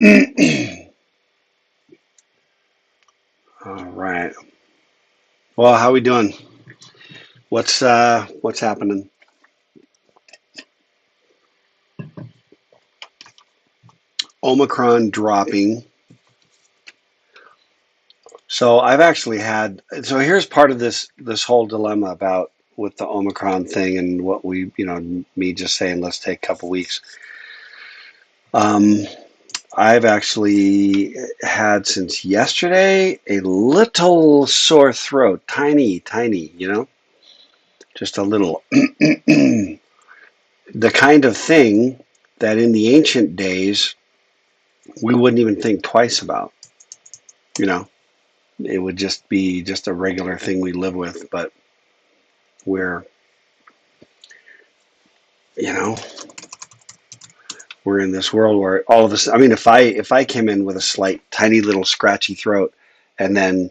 All right. Well, how we doing? What's happening? Omicron dropping. So I've actually had. So here's part of this whole dilemma about with the Omicron thing and what me just saying let's take a couple weeks. Um, I've actually had since yesterday a little sore throat, tiny, tiny. Just a little. The kind of thing that in the ancient days we wouldn't even think twice about. You know, it would just be just a regular thing we live with, but we're, you know, we're in this world where all of us. I mean, if I came in with a slight, tiny little scratchy throat, and then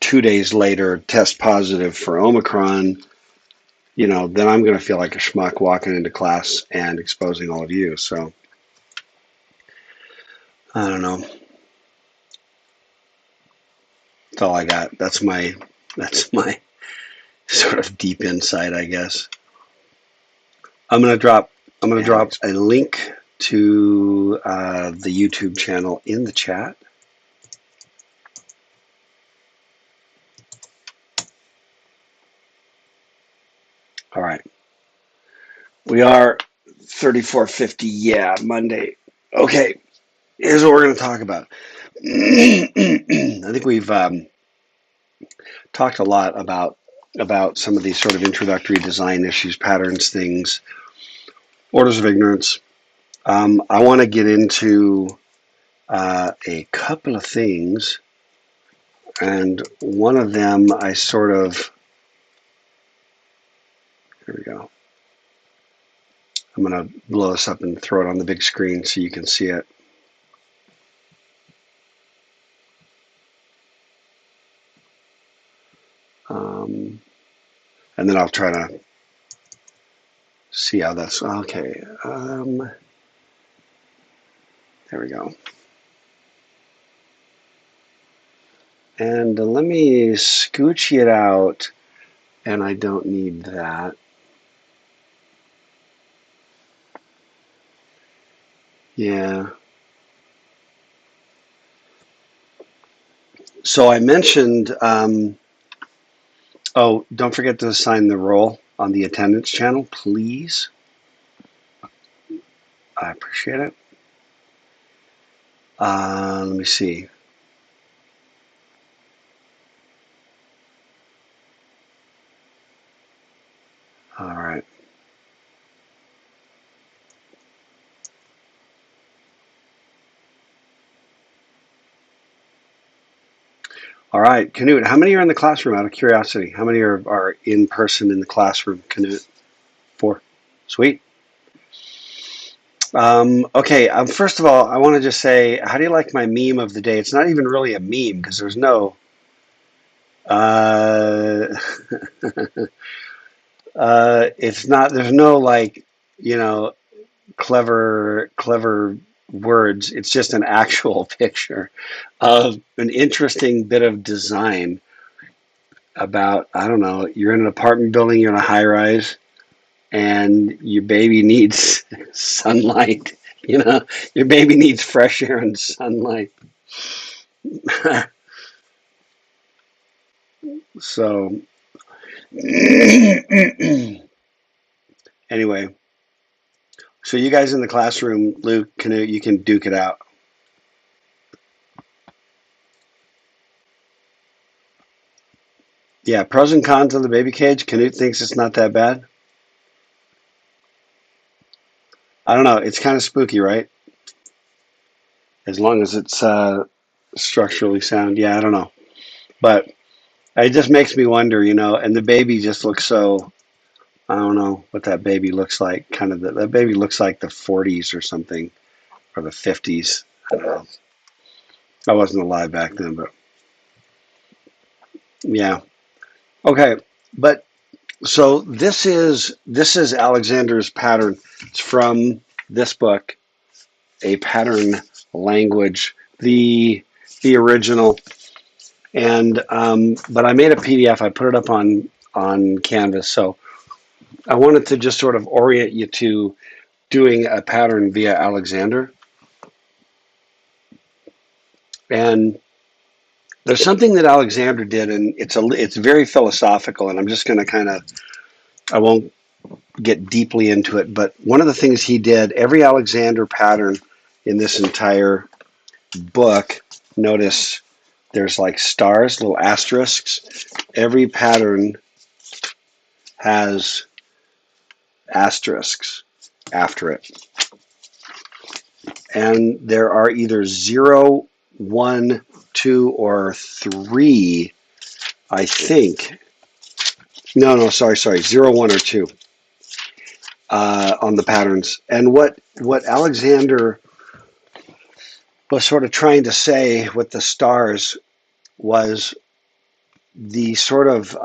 2 days later test positive for Omicron, then I'm going to feel like a schmuck walking into class and exposing all of you. So I don't know. That's all I got. That's my sort of deep insight, I guess. I'm gonna drop I'm gonna drop a link to the YouTube channel in the chat. All right, we are 3450. Yeah, Monday. Okay, here's what we're gonna talk about. I think we've talked a lot about some of these sort of introductory design issues, patterns, things, orders of ignorance. I want to get into a couple of things, and one of them I sort of, here we go. I'm going to blow this up and throw it on the big screen so you can see it. And then I'll try to see how that's, okay. There we go. And let me scooch it out, and I don't need that. Yeah. So I mentioned, oh, don't forget to assign the role on the attendance channel, please. I appreciate it. Let me see. All right. All right, Canute, how many are in the classroom out of curiosity? How many are in person in the classroom, Canute? 4. Sweet. Okay, first of all, I want to just say, how do you like my meme of the day? It's not even really a meme because there's no, uh, there's no like, you know, clever words. It's just an actual picture of an interesting bit of design about, I don't know, you're in an apartment building, you're in a high rise, and your baby needs sunlight. Your baby needs fresh air and sunlight. So, anyway, so you guys in the classroom, Luke, Canute, you can duke it out. Yeah, pros and cons of the baby cage. Canute thinks it's not that bad. I don't know. It's kind of spooky, right? As long as it's structurally sound. Yeah, I don't know. But it just makes me wonder, and the baby just looks so, I don't know what that baby looks like. Kind of that baby looks like the 40s or something, or the 50s. I don't know. I wasn't alive back then, but yeah. Okay, but so this is Alexander's pattern. It's from this book. a pattern language, the original. And but I made a PDF. I put it up on Canvas. So I wanted to just sort of orient you to doing a pattern via Alexander. And there's something that Alexander did, and it's very philosophical. And I'm just going to I won't get deeply into it, but one of the things he did, every Alexander pattern in this entire book, notice there's like stars, little asterisks. Every pattern has asterisks after it. And there are either 0, 1, 2, or 3, I think. No, sorry, 0, 1, or 2 on the patterns. And what Alexander was sort of trying to say with the stars was the sort of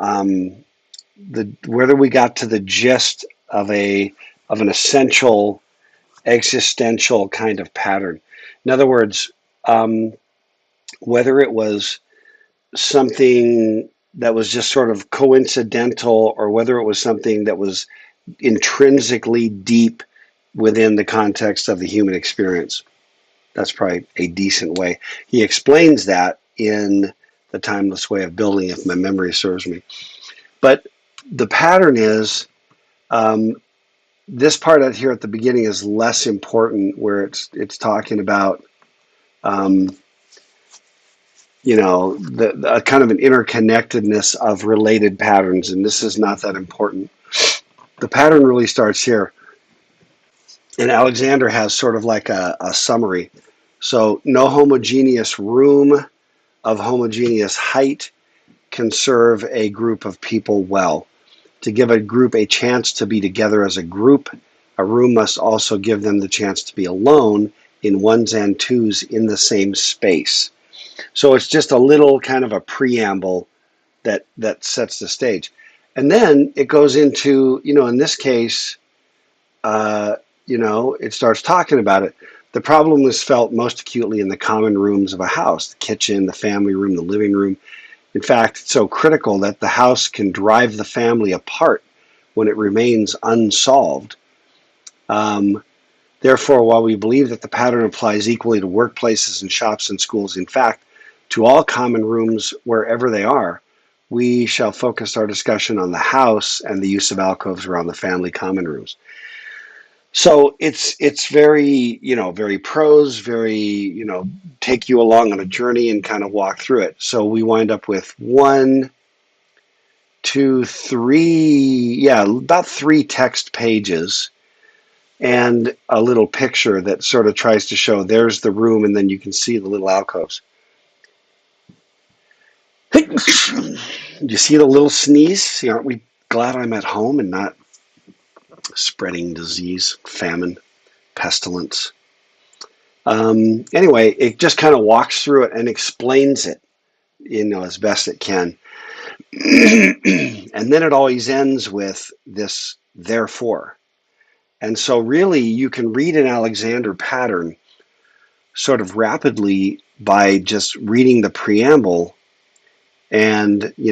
whether we got to the gist of an essential existential kind of pattern. In other words, whether it was something that was just sort of coincidental or whether it was something that was intrinsically deep within the context of the human experience. That's probably a decent way. He explains that in The Timeless Way of Building, if my memory serves me. But the pattern is, this part out here at the beginning is less important, where it's talking about, the kind of an interconnectedness of related patterns, and this is not that important. The pattern really starts here. And Alexander has sort of like a summary. So, no homogeneous room of homogeneous height can serve a group of people well. To give a group a chance to be together as a group, a room must also give them the chance to be alone in ones and twos in the same space. So it's just a little kind of a preamble that sets the stage. And then it goes into, in this case, it starts talking about it. The problem was felt most acutely in the common rooms of a house, the kitchen, the family room, the living room. In fact, it's so critical that the house can drive the family apart when it remains unsolved. Therefore, while we believe that the pattern applies equally to workplaces and shops and schools, in fact, to all common rooms wherever they are, we shall focus our discussion on the house and the use of alcoves around the family common rooms. So it's very, very prose, very, take you along on a journey and kind of walk through it. So we wind up with 1, 2, 3, about 3 text pages and a little picture that sort of tries to show there's the room and then you can see the little alcoves. Do you see the little sneeze? See, aren't we glad I'm at home and not spreading disease, famine, pestilence? Anyway, it just kind of walks through it and explains it, as best it can. And then it always ends with this therefore. And so really you can read an Alexander pattern sort of rapidly by just reading the preamble. And, you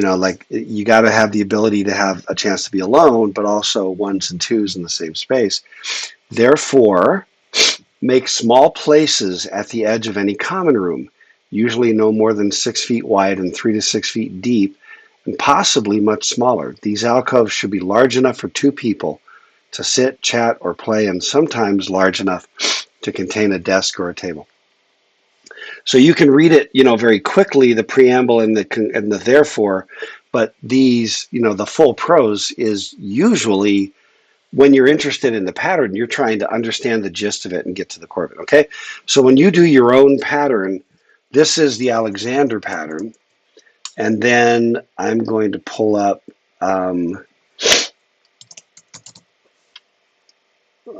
got to have the ability to have a chance to be alone, but also ones and twos in the same space. Therefore, make small places at the edge of any common room, usually no more than 6 feet wide and 3 to 6 feet deep, and possibly much smaller. These alcoves should be large enough for 2 people to sit, chat, or play, and sometimes large enough to contain a desk or a table. So you can read it, very quickly, the preamble and the therefore, but these, the full prose is usually, when you're interested in the pattern, you're trying to understand the gist of it and get to the core of it, okay? So when you do your own pattern, this is the Alexander pattern, and then I'm going to pull up,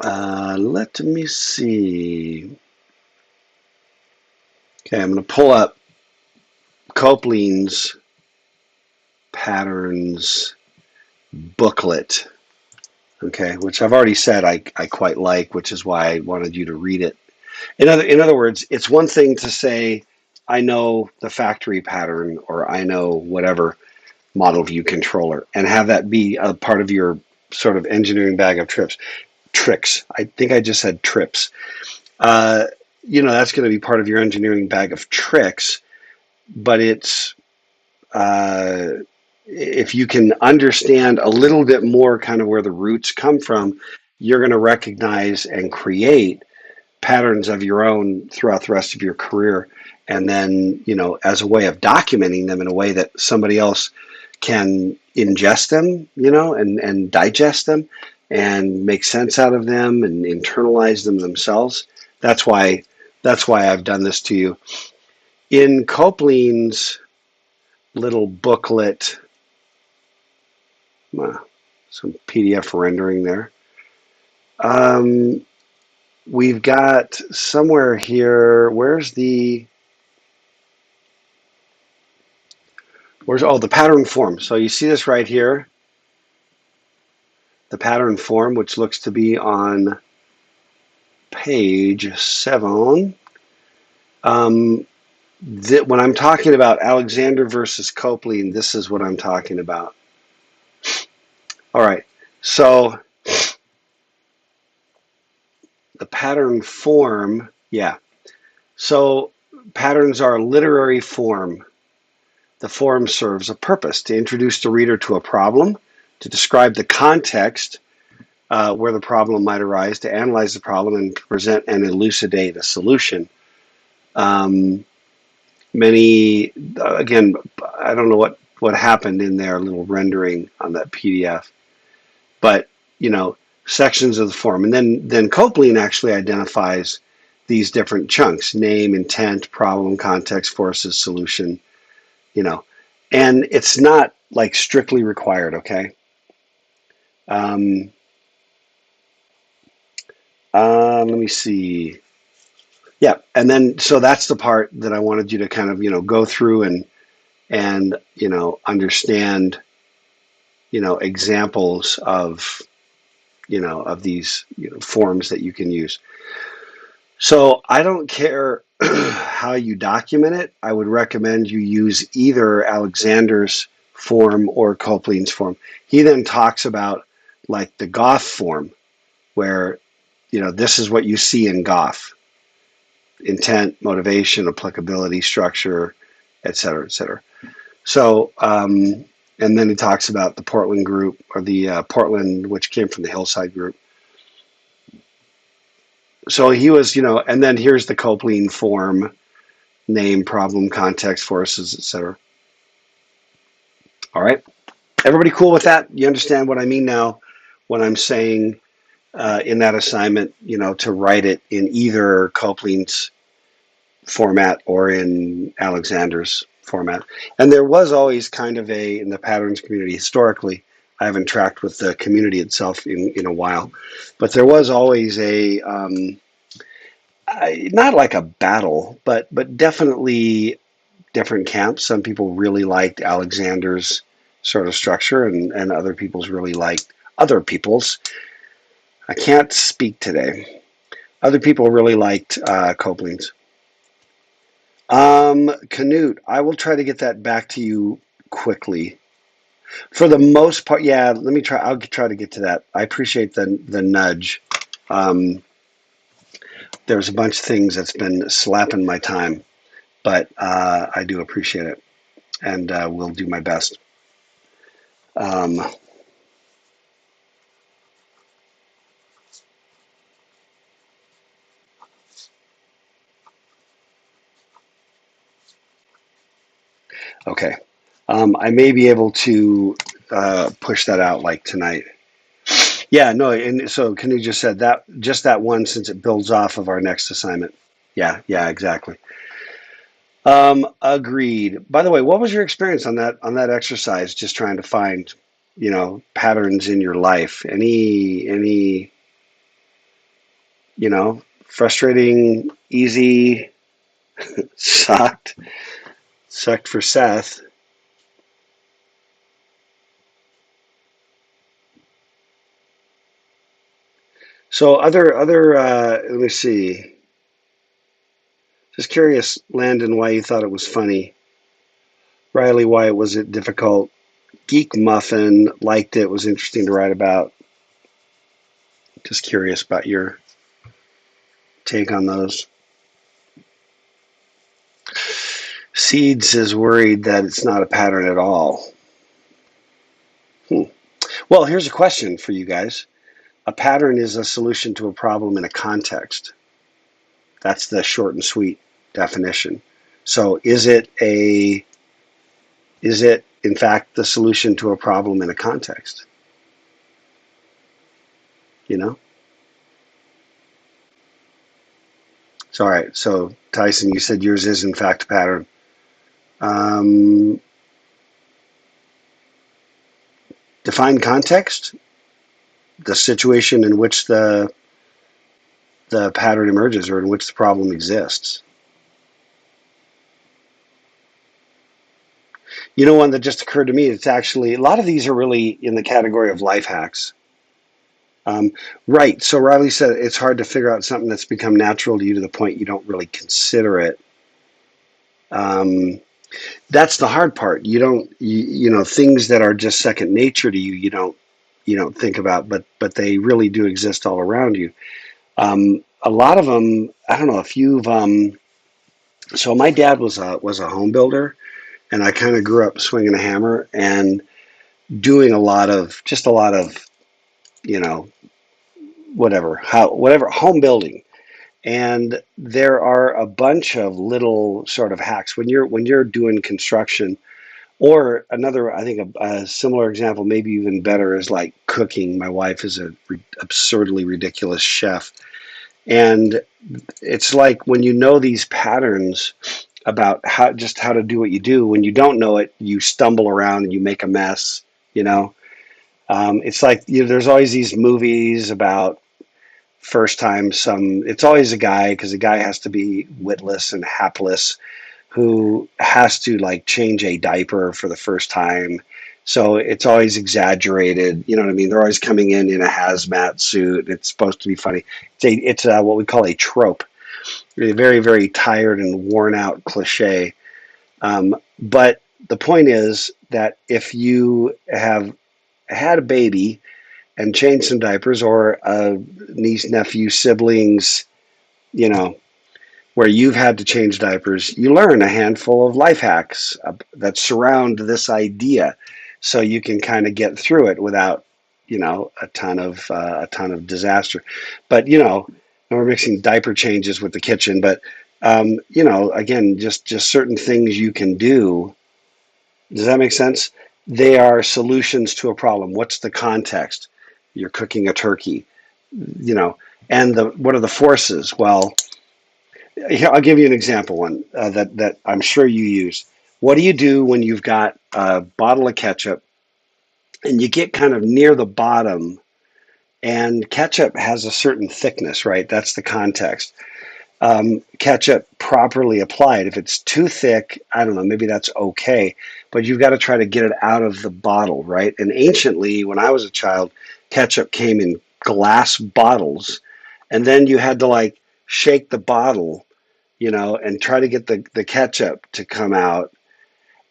let me see. Okay, I'm going to pull up Copeling's patterns booklet, okay, which I've already said I quite like, which is why I wanted you to read it. In other words, it's one thing to say, I know the factory pattern or I know whatever model view controller and have that be a part of your sort of engineering bag of tricks. I think I just said trips. Uh, that's going to be part of your engineering bag of tricks, but it's, uh, if you can understand a little bit more kind of where the roots come from, you're going to recognize and create patterns of your own throughout the rest of your career. And then, as a way of documenting them in a way that somebody else can ingest them, and digest them and make sense out of them and internalize them themselves. That's why I've done this to you. In Copeling's little booklet, some PDF rendering there. We've got somewhere here, where's the pattern form. So you see this right here, the pattern form, which looks to be on page 7. When I'm talking about Alexander versus Copeland, this is what I'm talking about. All right, so the pattern form, yeah. So patterns are literary form. The form serves a purpose to introduce the reader to a problem, to describe the context where the problem might arise, to analyze the problem and present and elucidate a solution. Again, I don't know what happened in their little rendering on that PDF, but sections of the form, and then Copeland actually identifies these different chunks: name, intent, problem, context, forces, solution. And it's not like strictly required. Okay. Let me see. Yeah, and then so that's the part that I wanted you to kind of go through and understand examples of these forms that you can use. So I don't care how you document it. I would recommend you use either Alexander's form or Copeland's form. He then talks about like the Goff form, where this is what you see in Goff: intent, motivation, applicability, structure, et cetera, et cetera. So, and then he talks about the Portland group, or the Portland, which came from the Hillside group. So he was, and then here's the Copeland form: name, problem, context, forces, et cetera. All right. Everybody cool with that? You understand what I mean now when I'm saying in that assignment, to write it in either Copeland's format or in Alexander's format. And there was always kind of in the patterns community historically, I haven't tracked with the community itself in a while, but there was always not like a battle, but definitely different camps. Some people really liked Alexander's sort of structure, and other people's really liked other people's. I can't speak today. Other people really liked Copeland's. Canute, I will try to get that back to you quickly. For the most part, yeah. Let me try. I'll try to get to that. I appreciate the nudge. There's a bunch of things that's been slapping my time, but I do appreciate it, and will do my best. Okay. I may be able to push that out like tonight. Yeah, no, and so Kenny just said that, just that one, since it builds off of our next assignment. Yeah, exactly. Agreed. By the way, what was your experience on that exercise? Just trying to find, patterns in your life. Any, frustrating, easy, sucked for Seth. So other let me see. Just curious, Landon, why you thought it was funny. Riley, why was it difficult? Geek Muffin liked it, was interesting to write about. Just curious about your take on those. Seeds is worried that it's not a pattern at all. Well, here's a question for you guys. A pattern is a solution to a problem in a context. That's the short and sweet definition. So is it in fact the solution to a problem in a context? You know? So all right, so Tyson, you said yours is in fact a pattern. Um, define context, the situation in which the pattern emerges or in which the problem exists. You know, one that just occurred to me, it's actually, a lot of these are really in the category of life hacks. Right. So Riley said it's hard to figure out something that's become natural to you to the point you don't really consider it. Um, that's the hard part. You know, things that are just second nature to you, you don't think about, but they really do exist all around you. A lot of them, I don't know if you've, so my dad was a home builder, and I kind of grew up swinging a hammer and doing a lot of, you know, whatever home building. And there are a bunch of little sort of hacks when you're doing construction. Or another, I think a similar example, maybe even better, is like cooking. My wife is a absurdly ridiculous chef, and it's like when you know these patterns about how to do what you do. When you don't know it, you stumble around and you make a mess. You know, it's like there's always these movies about first time some. It's always a guy because the guy has to be witless and hapless who has to like change a diaper for the first time. So it's always exaggerated. You know what I mean? They're always coming in a hazmat suit. It's supposed to be funny. It's what we call a trope, a very, very tired and worn out cliche. But the point is that if you have had a baby and changed some diapers, or a niece, nephew, siblings, you know, where you've had to change diapers, you learn a handful of life hacks that surround this idea, so you can kind of get through it without, you know, a ton of disaster. But you know, we're mixing diaper changes with the kitchen, but you know, again, just certain things you can do. Does that make sense? They are solutions to a problem. What's the context? You're cooking a turkey, you know, and what are the forces? Well, here, I'll give you an example one that I'm sure you use. What do you do when you've got a bottle of ketchup and you get kind of near the bottom, and ketchup has a certain thickness, right? That's the context. Ketchup properly applied, if it's too thick, I don't know, maybe that's okay, but you've got to try to get it out of the bottle, right? And anciently, when I was a child, ketchup came in glass bottles, and then you had to like shake the bottle, you know, and try to get the ketchup to come out.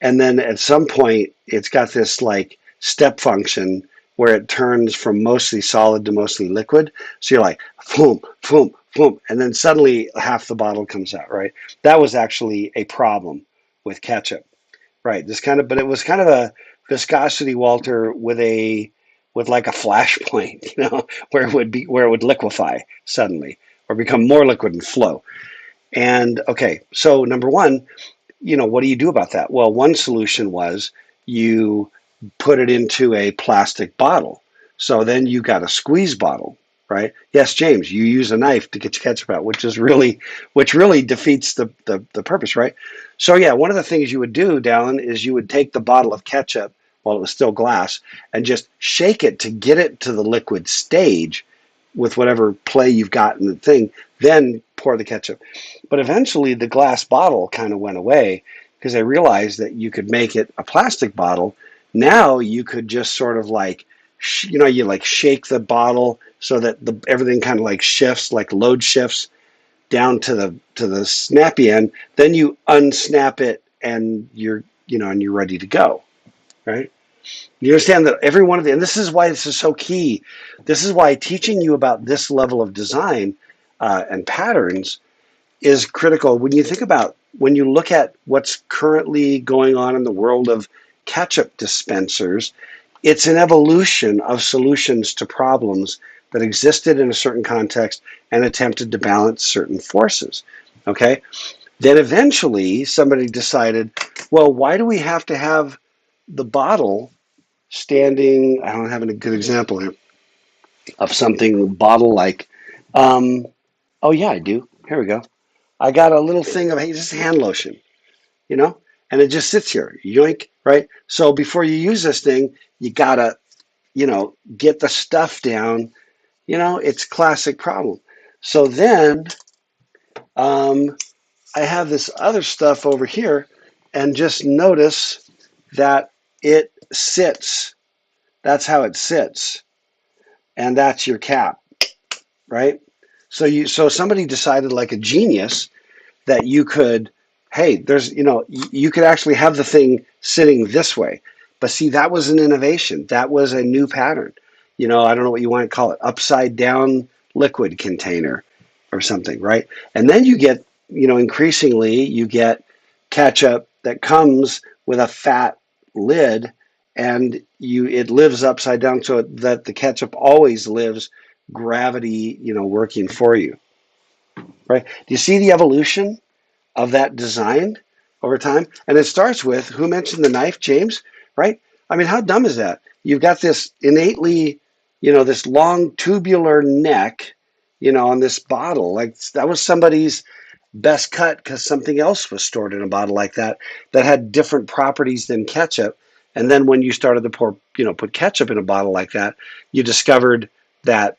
And then at some point, it's got this like step function where it turns from mostly solid to mostly liquid. So you're like, boom, boom, boom. And then suddenly half the bottle comes out, right? That was actually a problem with ketchup, right? This kind of, but it was kind of a viscosity, Walter, with like a flashpoint, you know, where it would liquefy suddenly or become more liquid and flow. And okay, so number one, you know, what do you do about that? Well, one solution was you put it into a plastic bottle. So then you got a squeeze bottle, right? Yes, James, you use a knife to get your ketchup out, which really defeats the purpose, right? So yeah, one of the things you would do, Dallin, is you would take the bottle of ketchup while it was still glass and just shake it to get it to the liquid stage with whatever play you've got in the thing, then pour the ketchup. But eventually the glass bottle kind of went away because I realized that you could make it a plastic bottle. Now you could just sort of like, you know, you like shake the bottle so that everything kind of like shifts, like load shifts. down to the snappy end, then you unsnap it and you're ready to go, right? You understand that every one of the, and this is why this is so key. This is why teaching you about this level of design and patterns is critical. When you look at what's currently going on in the world of ketchup dispensers, it's an evolution of solutions to problems that existed in a certain context and attempted to balance certain forces. Okay? Then eventually somebody decided, well, why do we have to have the bottle standing? I don't have a good example here of something bottle like. Oh, yeah, I do. Here we go. I got a little thing of just hand lotion, you know, and it just sits here, yoink, right? So before you use this thing, you gotta, get the stuff down. It's classic problem. So then I have this other stuff over here, and just notice that it sits. That's how it sits, and that's your cap, right? So somebody decided, like a genius, that you could, hey, you could actually have the thing sitting this way. But see, that was an innovation. That was a new pattern. I don't know what you want to call it, upside down liquid container or something, right? And then you get, increasingly you get ketchup that comes with a fat lid, and it lives upside down so that the ketchup always lives gravity, working for you, right? Do you see the evolution of that design over time? And it starts with, who mentioned the knife? James, right? I mean, how dumb is that? You've got this innately, this long tubular neck, on this bottle. Like, that was somebody's best cut because something else was stored in a bottle like that had different properties than ketchup. And then when you started to put ketchup in a bottle like that, you discovered that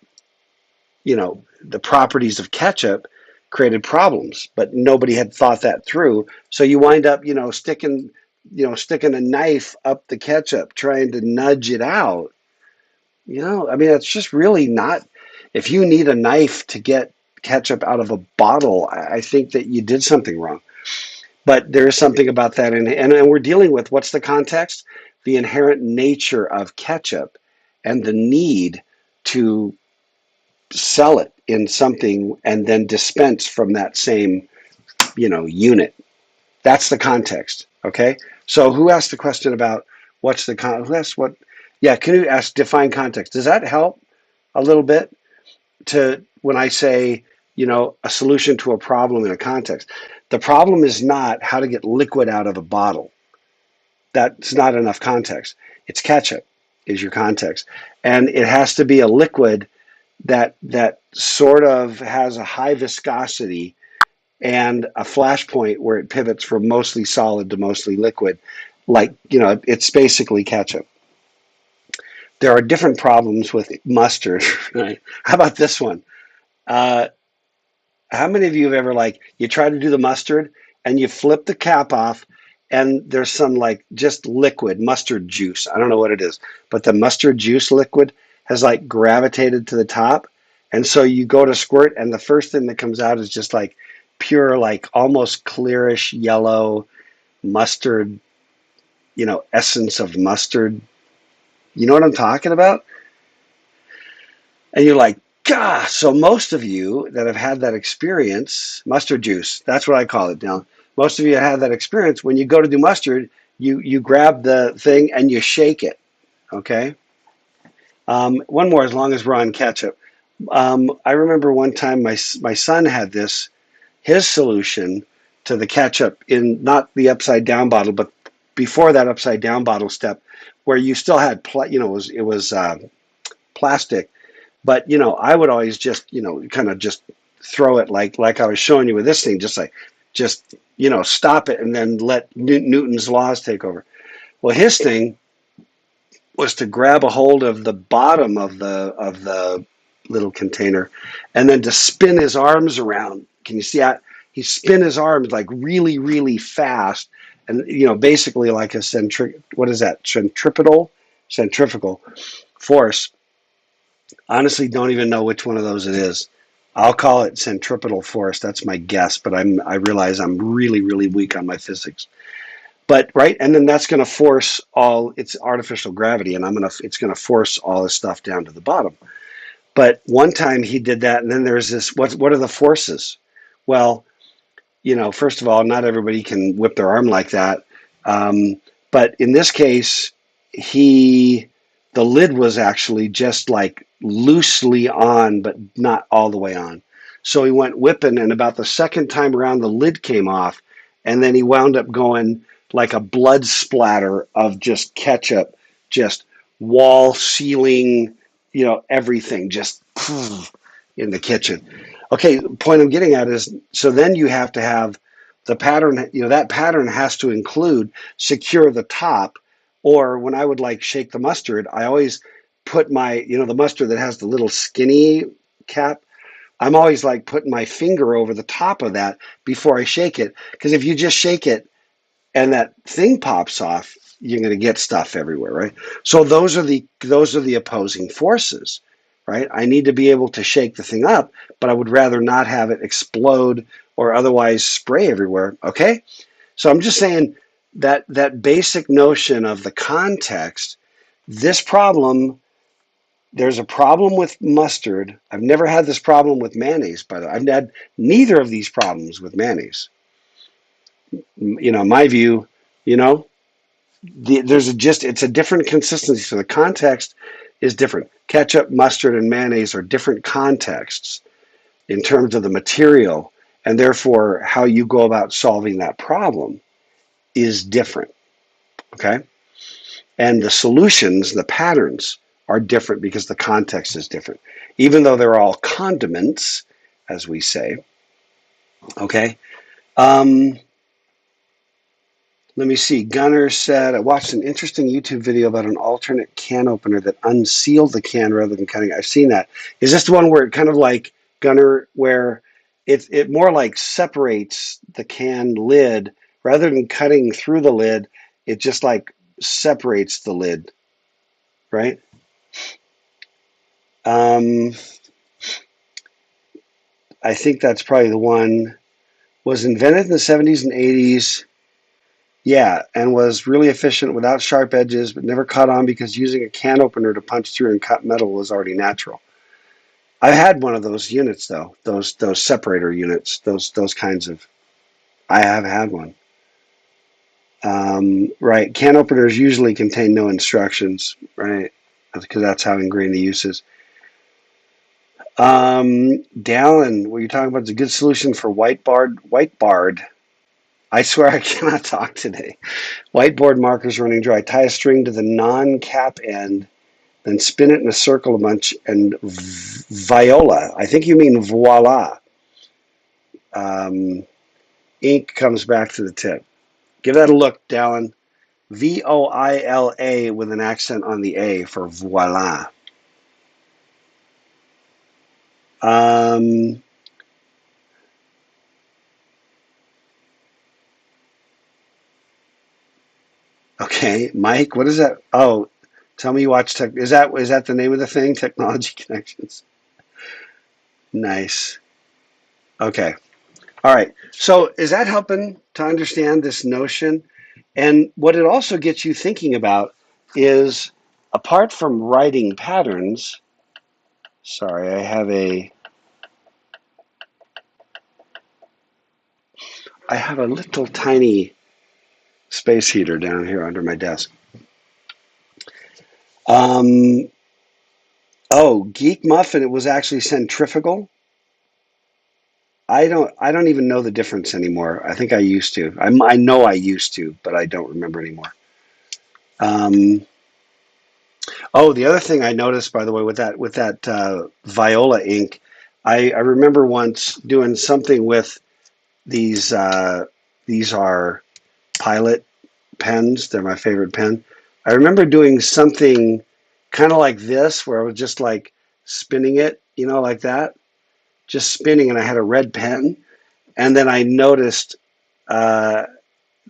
the properties of ketchup created problems, but nobody had thought that through. So you wind up, sticking a knife up the ketchup, trying to nudge it out. I mean, it's just really not. If you need a knife to get ketchup out of a bottle, I think that you did something wrong. But there is something about that, and we're dealing with, what's the context? The inherent nature of ketchup and the need to sell it in something and then dispense from that same, unit. That's the context. Okay. So who asked the question about what's the who asked what? Yeah. Can you define context? Does that help a little bit to when I say, a solution to a problem in a context? The problem is not how to get liquid out of a bottle. That's not enough context. It's ketchup is your context. And it has to be a liquid that sort of has a high viscosity and a flash point where it pivots from mostly solid to mostly liquid. Like, it's basically ketchup. There are different problems with mustard. Right? How about this one? Uh, how many of you have ever, like, you try to do the mustard and you flip the cap off and there's some, like, just liquid mustard juice. I don't know what it is, but the mustard juice liquid has, like, gravitated to the top. And so you go to squirt and the first thing that comes out is just like pure, like almost clearish yellow mustard, essence of mustard. You know what I'm talking about? And you're like, gosh. So most of you that have had that experience, mustard juice, that's what I call it now. Most of you have had that experience. When you go to do mustard, you grab the thing and you shake it. Okay. One more, as long as we're on ketchup. I remember one time my son had this, his solution to the ketchup, in not the upside down bottle, but before that upside down bottle step, where you still had, it was plastic. But, I would always just, kind of just throw it like I was showing you with this thing, just stop it and then let Newton's laws take over. Well, his thing was to grab a hold of the bottom of the little container and then to spin his arms around. Can you see that? He spin his arms like really, really fast, and basically like a what is that? Centrifugal force. Honestly, don't even know which one of those it is. I'll call it centripetal force. That's my guess, but I realize I'm really, really weak on my physics. But right, and then that's going to force all it's artificial gravity, and it's going to force all this stuff down to the bottom. But one time he did that, and then there's this. What are the forces? Well, first of all, not everybody can whip their arm like that. Um, but in this case, he the lid was actually just like loosely on, but not all the way on. So he went whipping, and about the second time around, the lid came off, and then he wound up going like a blood splatter of just ketchup, just wall, ceiling, everything, just in the kitchen. Okay, the point I'm getting at is so then you have to have the pattern, that pattern has to include secure the top, or when I would like shake the mustard, I always put the mustard that has the little skinny cap. I'm always like putting my finger over the top of that before I shake it. Because if you just shake it and that thing pops off, you're going to get stuff everywhere, right? So those are the opposing forces, right? I need to be able to shake the thing up, but I would rather not have it explode or otherwise spray everywhere. Okay, so I'm just saying that basic notion of the context. This problem, there's a problem with mustard. I've never had this problem with mayonnaise, by the way. I've had neither of these problems with mayonnaise. My view, you know, it's a different consistency. So the context is different. Ketchup, mustard, and mayonnaise are different contexts in terms of the material, and therefore how you go about solving that problem is different. Okay, and the solutions, the patterns are different because the context is different. Even though they're all condiments, as we say. Okay. Um, Let me see. Gunner said, I watched an interesting YouTube video about an alternate can opener that unsealed the can rather than cutting it. I've seen that. Is this the one where it kind of like Gunner, where it more like separates the can lid rather than cutting through the lid? It just like separates the lid, right? Um, I think that's probably the one. Was invented in the 70s and 80s. Yeah, and was really efficient without sharp edges, but never caught on because using a can opener to punch through and cut metal was already natural. I've had one of those units though, those separator units, those kinds of. I have had one. Right, can openers usually contain no instructions, right? Because that's how ingrained the use is. Dallin, what you're talking about is a good solution for whiteboard. I swear I cannot talk today. Whiteboard markers running dry. Tie a string to the non-cap end, then spin it in a circle a bunch, and viola. I think you mean voila. Um, ink comes back to the tip. Give that a look, Dallin. Voila with an accent on the A for voila. Um, okay, Mike, what is that? Oh, tell me you watch tech. Is that the name of the thing? Technology Connections. Nice. Okay. All right. So is that helping to understand this notion? And what it also gets you thinking about is apart from writing patterns, sorry, I have a little tiny space heater down here under my desk. Um, oh, Geek Muffin, it was actually centrifugal. I don't even know the difference anymore. I think I used to. I know I used to, but I don't remember anymore. Um, Oh, the other thing I noticed, by the way, with that Viola ink, I remember once doing something with these. These are Pilot pens. They're my favorite pen. I remember doing something kind of like this, where I was just like spinning it, like that, just spinning, and I had a red pen, and then I noticed uh,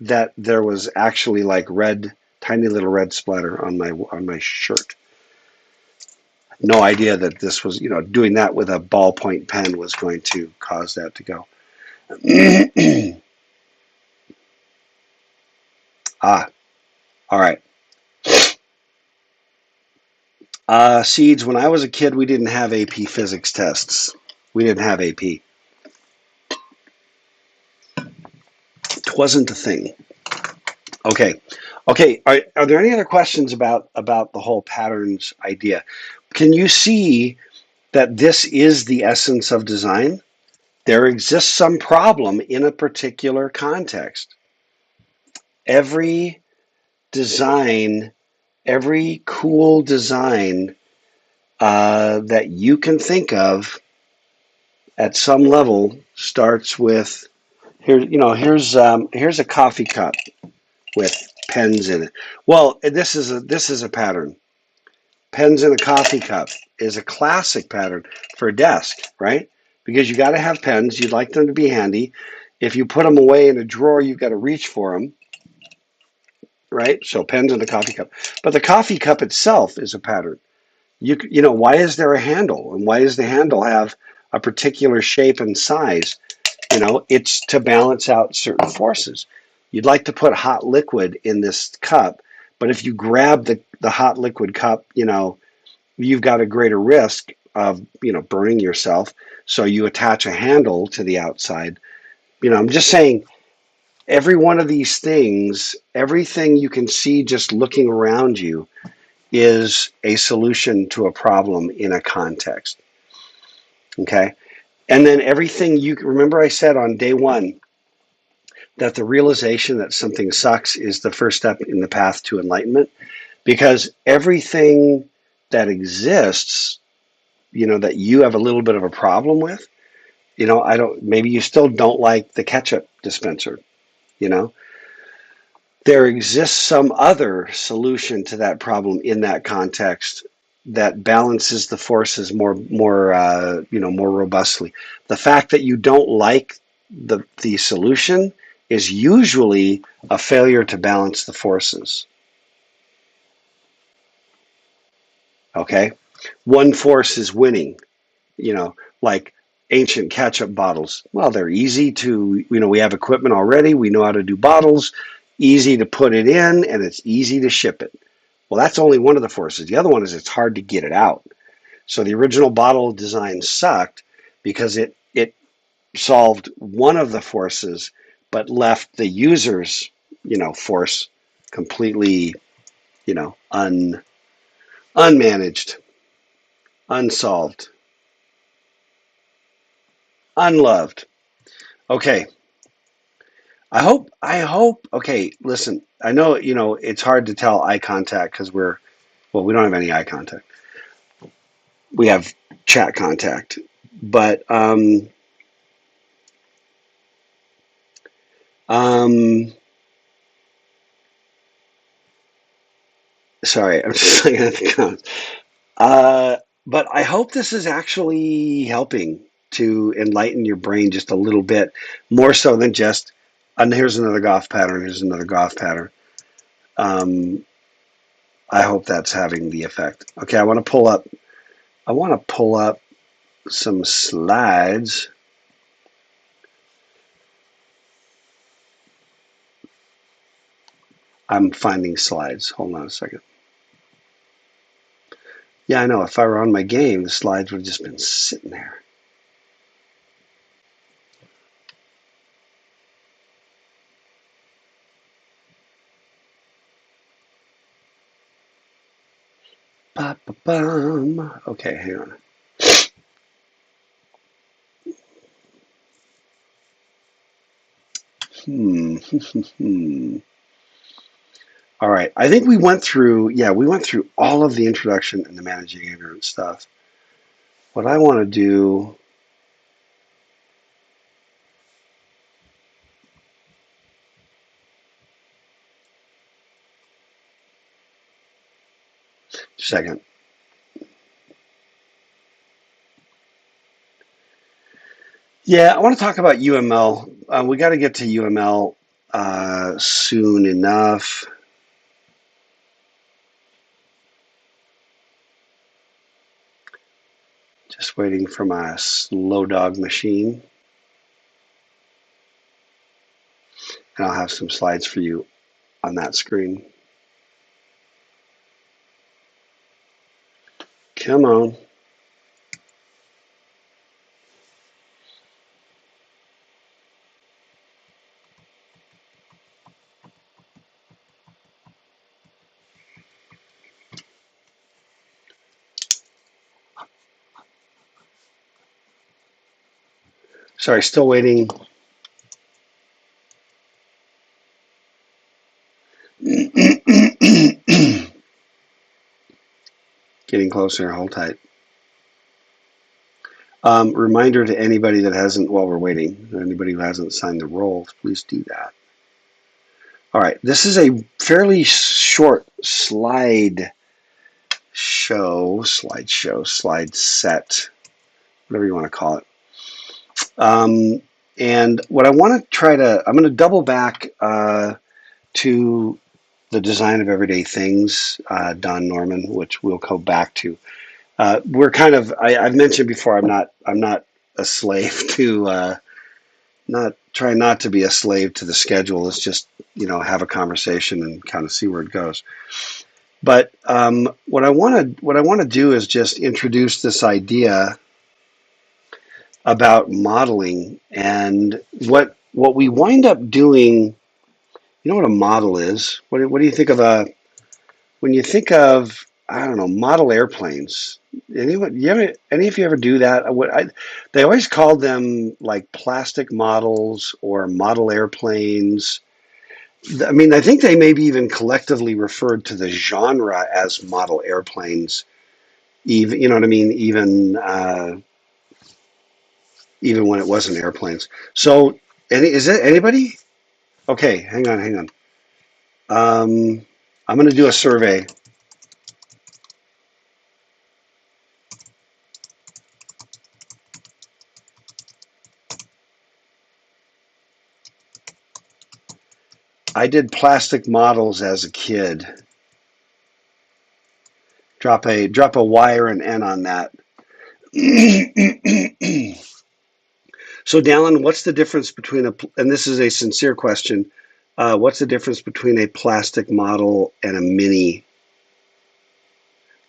that there was actually like red, tiny little red splatter on my shirt. no idea that this was, doing that with a ballpoint pen was going to cause that to go. All right. Seeds, when I was a kid, we didn't have AP physics tests. We didn't have AP. It wasn't a thing. Okay. Okay. Are there any other questions about the whole patterns idea? Can you see that this is the essence of design? There exists some problem in a particular context. Every design, every cool design that you can think of at some level starts with here's a coffee cup with pens in it. Well, this is a pattern. Pens in a coffee cup is a classic pattern for a desk, right? Because you got to have pens. You'd like them to be handy. If you put them away in a drawer, you've got to reach for them, right? So pens in a coffee cup. But the coffee cup itself is a pattern. Why is there a handle, and why does the handle have a particular shape and size? It's to balance out certain forces. You'd like to put hot liquid in this cup, but if you grab the hot liquid cup, you've got a greater risk of, burning yourself. So you attach a handle to the outside. I'm just saying every one of these things, everything you can see just looking around you is a solution to a problem in a context. Okay. And then everything you remember, I said on day one that the realization that something sucks is the first step in the path to enlightenment, because everything that exists, that you have a little bit of a problem with, maybe you still don't like the ketchup dispenser, you know, there exists some other solution to that problem in that context that balances the forces more robustly. The fact that you don't like the solution is usually a failure to balance the forces. Okay, one force is winning. Like ancient ketchup bottles. Well, they're easy to, we have equipment already. We know how to do bottles. Easy to put it in, and it's easy to ship it. Well, that's only one of the forces. The other one is it's hard to get it out. So the original bottle design sucked because it solved one of the forces, but left the user's, force completely, unmanaged, unsolved, unloved. Okay. I hope, okay, listen, I know, it's hard to tell eye contact because we don't have any eye contact. We have chat contact, but, um, sorry, I'm just looking at the comments. But I hope this is actually helping to enlighten your brain just a little bit more so than just, and here's another golf pattern, here's another golf pattern. Um, I hope that's having the effect. Okay, I want to pull up some slides. I'm finding slides. Hold on a second. Yeah, I know. If I were on my game, the slides would have just been sitting there. Ba-ba-bum. Okay, hang on. All right. I think we went through all of the introduction and the managing ignorance stuff. What I want to do, second. Yeah, I want to talk about UML. We got to get to UML soon enough. Just waiting for my slow dog machine. And I'll have some slides for you on that screen. Come on. Sorry, still waiting. Getting closer, hold tight. Reminder to anybody that hasn't, while we're waiting, anybody who hasn't signed the roll, please do that. All right, this is a fairly short slide set, whatever you want to call it. And what I want to I'm going to double back to the design of everyday things, Don Norman, which we'll go back to. We're kind of, I've mentioned before, I'm not a slave to, try not to be a slave to the schedule. It's just, have a conversation and kind of see where it goes. But what I want to do is just introduce this idea about modeling and what we wind up doing. You know what a model is? What do you think of when you think of, I don't know, model airplanes? Any of you ever do that? They always called them like plastic models or model airplanes. I mean, I think they maybe even collectively referred to the genre as model airplanes. Even, you know what I mean? Even when it wasn't airplanes. So, is it anybody? Okay, hang on. I'm going to do a survey. I did plastic models as a kid. Drop a Y or an N on that. So, Dallin, what's the difference between and this is a sincere question, what's the difference between a plastic model and a mini?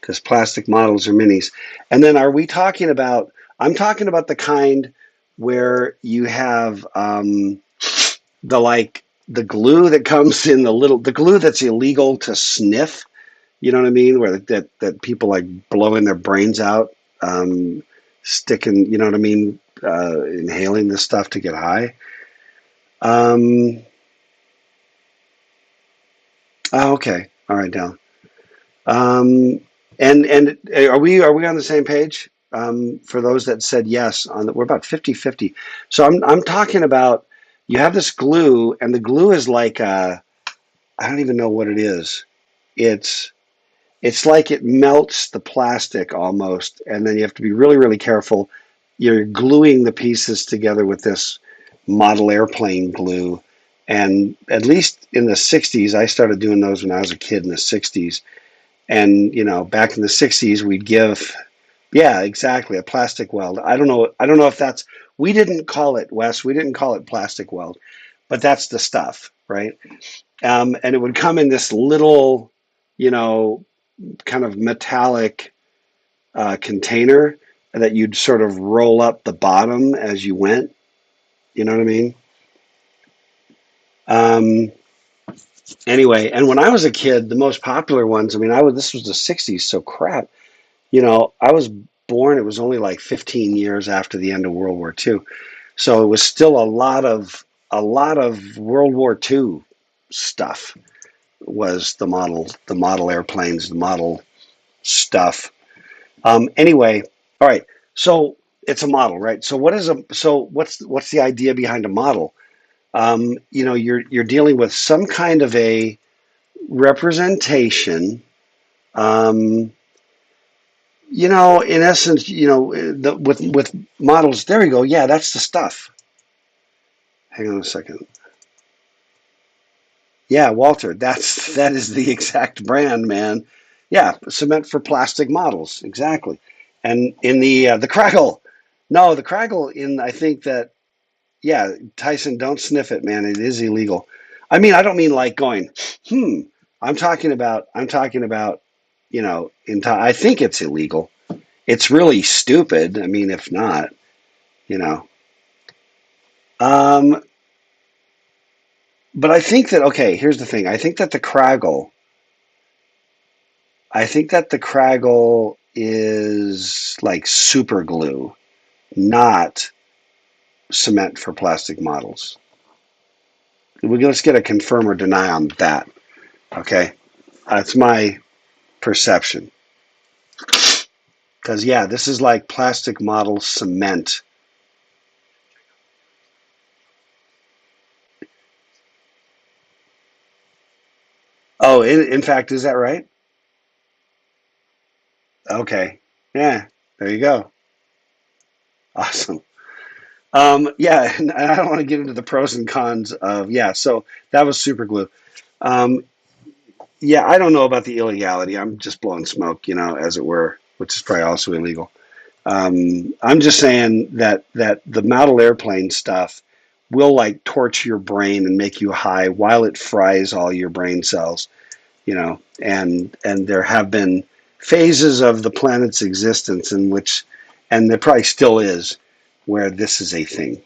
Because plastic models are minis. And then I'm talking about the kind where you have the glue that comes in the glue that's illegal to sniff. You know what I mean? Where that people like blowing their brains out, sticking. You know what I mean? Inhaling this stuff to get high. Oh, okay. All right, Dallin. And are we on the same page? For those that said yes, we're about 50-50. So I'm talking about, you have this glue, and the glue is like I don't even know what it is. It's like it melts the plastic almost, and then you have to be really, really careful. You're gluing the pieces together with this model airplane glue. And at least in the 60s, I started doing those when I was a kid in the 60s. And, back in the 60s, we'd give, yeah, exactly, a plastic weld. I don't know if we didn't call it, Wes, we didn't call it plastic weld, but that's the stuff, right? And it would come in this little, kind of metallic container that you'd sort of roll up the bottom as you went. You know what I mean? Anyway, and when I was a kid, the most popular ones, I mean, this was the 60s, so crap. I was born, it was only like 15 years after the end of World War II. So it was still a lot of World War II stuff was the model airplanes, the model stuff. Anyway, all right. So it's a model, right? So what's the idea behind a model? You're dealing with some kind of a representation. In essence, with models, there we go. Yeah, that's the stuff. Hang on a second. Yeah, Walter, that is the exact brand, man. Yeah, cement for plastic models, exactly. And in the Craggle, no, the Craggle in I think that yeah, Tyson, don't sniff it, man. It is illegal. I mean, I don't mean like going, hmm. I'm talking about, I think it's illegal. It's really stupid. I mean, if not, you know. Um, but I think that okay, here's the thing. I think that the Craggle is like super glue, not cement for plastic models. Let's get a confirm or deny on that. Okay, that's my perception. Because yeah, this is like plastic model cement. Oh, in fact, is that right? Okay, yeah, there you go. Awesome. Yeah, and I don't want to get into the pros and cons of yeah. So that was super glue. Um, yeah, I don't know about the illegality. I'm just blowing smoke, as it were, which is probably also illegal. I'm just saying that the model airplane stuff will like torch your brain and make you high while it fries all your brain cells, and there have been phases of the planet's existence in which, and there probably still is, where this is a thing.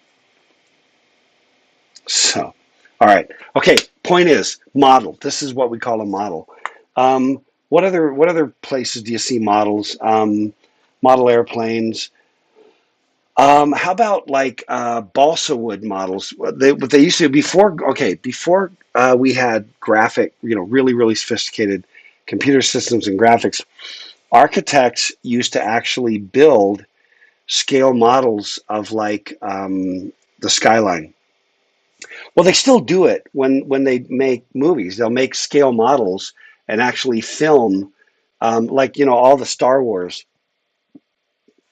So, all right, okay. Point is model. This is what we call a model. What other places do you see models? Model airplanes. How about like balsa wood models? What they used to before. Okay, before we had graphic, really really sophisticated computer systems and graphics. Architects used to actually build scale models of like the skyline. Well, they still do it when they make movies. They'll make scale models and actually film, like all the Star Wars.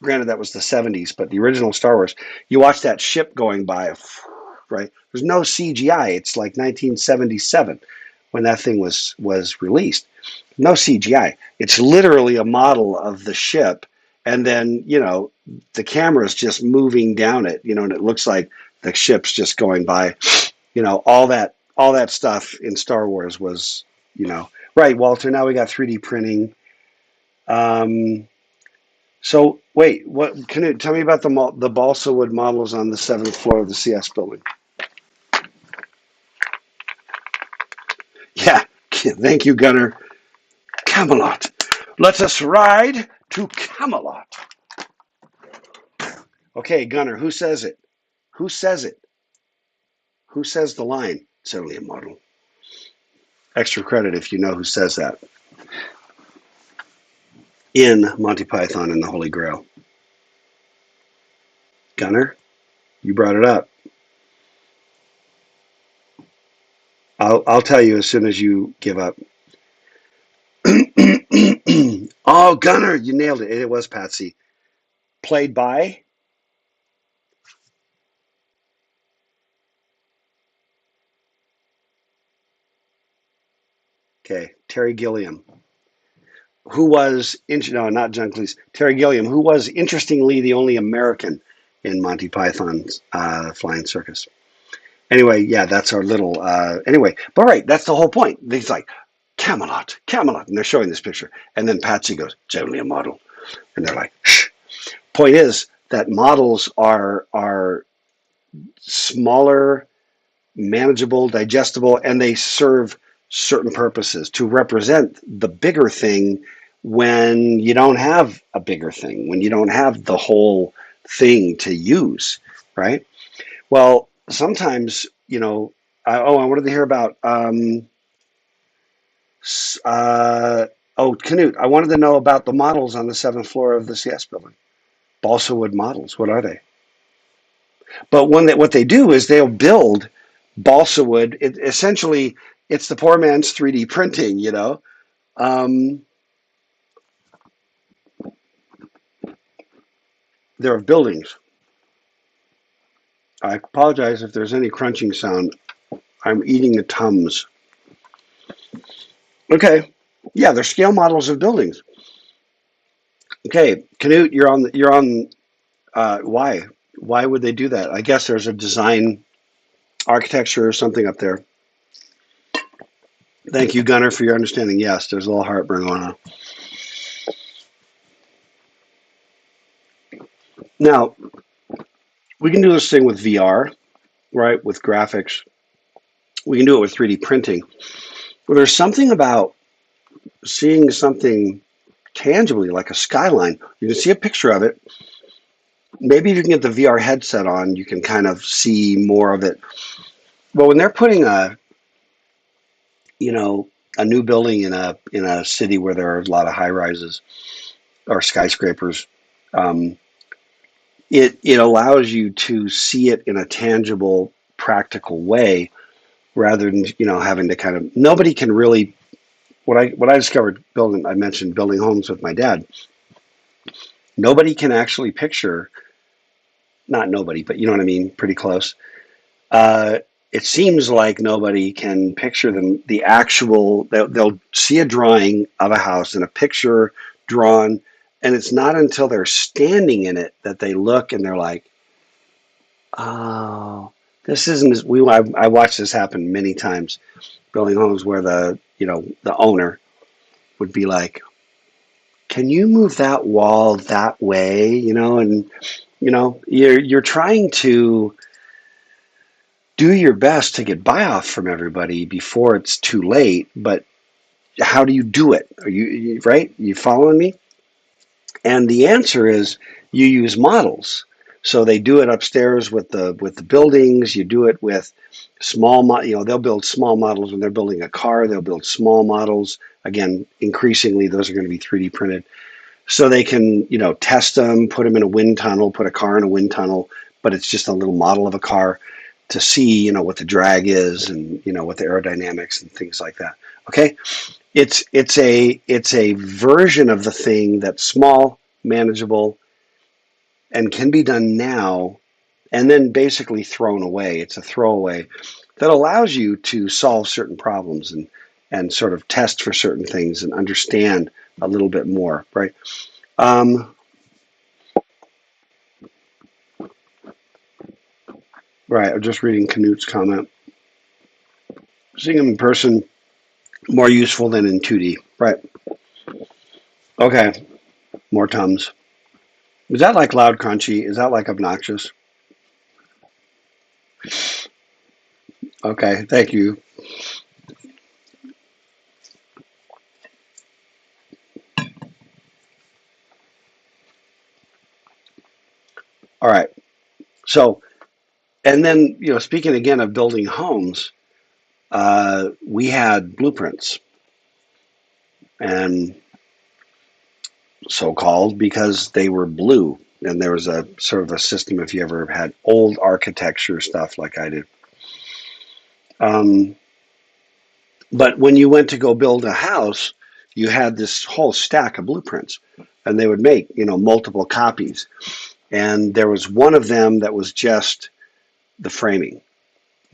Granted, that was the '70s, but the original Star Wars. You watch that ship going by, right? There's no CGI. It's like 1977 when that thing was released. No CGI. It's literally a model of the ship, and then the camera's just moving down it, and it looks like the ship's just going by. All that stuff in Star Wars was, right, Walter. Now we got 3D printing. Um, so wait, what? Can you tell me about the balsa wood models on the seventh floor of the CS building? Yeah, thank you, Gunner. Camelot. Let us ride to Camelot. Okay, Gunner, who says it? Who says it? Who says the line? It's only a model. Extra credit if you know who says that in Monty Python and the Holy Grail. Gunner, you brought it up. I'll tell you as soon as you give up. Oh, Gunner, you nailed it. It was Patsy. Played by, okay, Terry Gilliam, who was, no, not John Cleese, Terry Gilliam, who was interestingly the only American in Monty Python's Flying Circus. Anyway, yeah, that's our little, anyway, but right, that's the whole point. He's like, Camelot, Camelot, and they're showing this picture. And then Patsy goes, it's only a model. And they're like, shh. Point is that models are smaller, manageable, digestible, and they serve certain purposes to represent the bigger thing when you don't have a bigger thing, when you don't have the whole thing to use, right? Well, sometimes, I wanted to hear about, uh, oh, Canute, I wanted to know about the models on the seventh floor of the CS building. Balsa wood models, what are they? But what they do is they'll build balsa wood. Essentially, it's the poor man's 3D printing. Um, there are buildings. I apologize if there's any crunching sound. I'm eating the Tums. Okay, yeah, they're scale models of buildings. Okay, Canute, you're on. You're on. Why? Why would they do that? I guess there's a design architecture or something up there. Thank you, Gunnar, for your understanding. Yes, there's a little heartburn going on. Now, we can do this thing with VR, right? With graphics. We can do it with 3D printing. But there's something about seeing something tangibly, like a skyline. You can see a picture of it. Maybe if you can get the VR headset on, you can kind of see more of it. But when they're putting you know, a new building in a city where there are a lot of high rises or skyscrapers, um, it allows you to see it in a tangible, practical way rather than having to kind of nobody can really what I discovered building I mentioned building homes with my dad. Nobody can actually picture, not nobody, but you know what I mean, pretty close. Uh, it seems like nobody can picture the actual. They'll see a drawing of a house and a picture drawn, and it's not until they're standing in it that they look and they're like, "Oh, this isn't." I watched this happen many times building homes where the owner would be like, "Can you move that wall that way?" And you're trying to do your best to get buy off from everybody before it's too late, but how do you do it? Are you right? You following me? And the answer is you use models. So they do it upstairs with the buildings. You do it with they'll build small models when they're building a car. They'll build small models. Again, increasingly, those are going to be 3D printed. So they can, test them, put them in a wind tunnel, put a car in a wind tunnel, but it's just a little model of a car to see, what the drag is and, what the aerodynamics and things like that. Okay. It's a version of the thing that's small, manageable, and can be done now and then basically thrown away. It's a throwaway that allows you to solve certain problems and sort of test for certain things and understand a little bit more, right? Um, right. I'm just reading Canute's comment. Seeing them in person more useful than in 2D. Right. Okay. More Tums. Is that like loud crunchy? Is that like obnoxious? Okay. Thank you. All right. So, and then, speaking again of building homes, we had blueprints and so called because they were blue. And there was a sort of a system if you ever had old architecture stuff like I did. Um, but when you went to go build a house, you had this whole stack of blueprints and they would make, multiple copies. And there was one of them that was just the framing.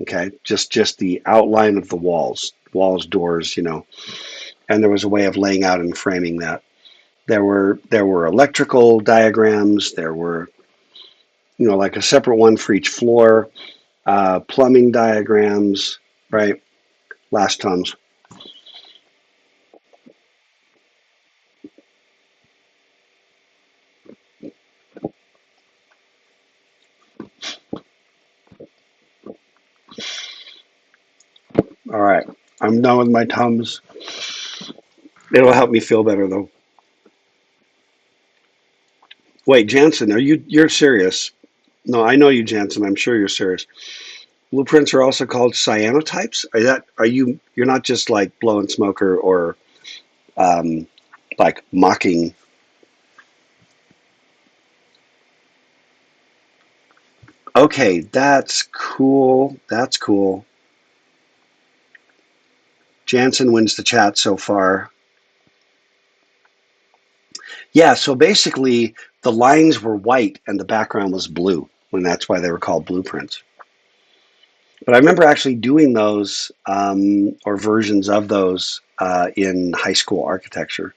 Okay. Just the outline of the walls, doors, and there was a way of laying out and framing that. There were electrical diagrams. There were like a separate one for each floor, plumbing diagrams, right? Last times. All right, I'm done with my Tums. It'll help me feel better though. Wait, Jansen, you're serious? No, I know you, Jansen. I'm sure you're serious. Blueprints are also called cyanotypes. You're not just like blowing smoke or um, like mocking. Okay, that's cool. That's cool. Jansen wins the chat so far. Yeah, so basically the lines were white and the background was blue, and that's why they were called blueprints. But I remember actually doing those or versions of those in high school architecture.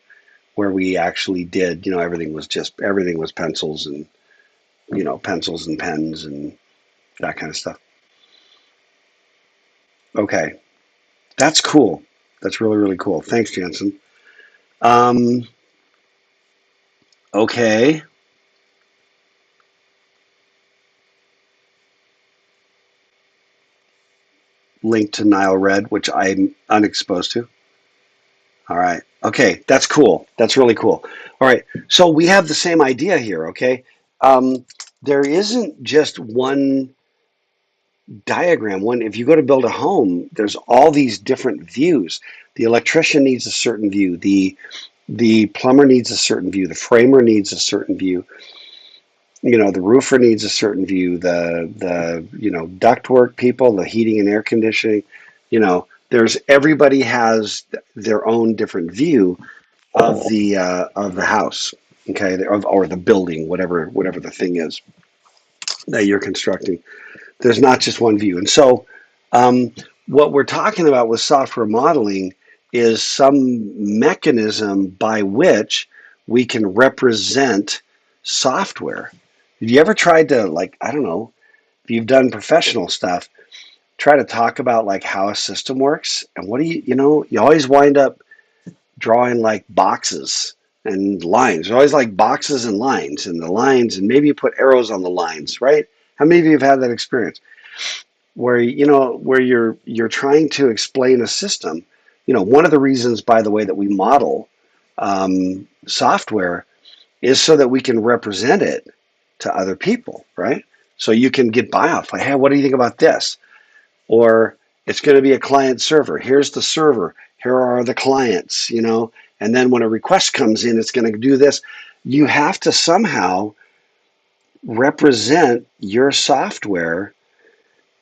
where we actually did, everything was pencils and, pencils and pens and that kind of stuff. Okay. That's cool. That's really, really cool. Thanks, Jensen. Um, okay. Link to Nile Red, which I'm unexposed to. All right. Okay. That's cool. That's really cool. All right. So we have the same idea here. Okay. Um, there isn't just one diagram. If you go to build a home, there's all these different views. The electrician needs a certain view. The plumber needs a certain view. The framer needs a certain view. The roofer needs a certain view. The ductwork people, the heating and air conditioning. There's everybody has their own different view of the house, okay, or the building, whatever the thing is that you're constructing. There's not just one view, and so what we're talking about with software modeling is some mechanism by which we can represent software. Have you ever tried to, like, I don't know, if you've done professional stuff, try to talk about like how a system works, and what do you always wind up drawing like boxes and lines. There's always like boxes and lines, and the lines, and maybe you put arrows on the lines, right? How many of you have had that experience where you're trying to explain a system? One of the reasons, by the way, that we model software is so that we can represent it to other people, right? So you can get buy-off, like, hey, what do you think about this? Or it's going to be a client server. Here's the server. Here are the clients, and then when a request comes in, it's going to do this. You have to somehow represent your software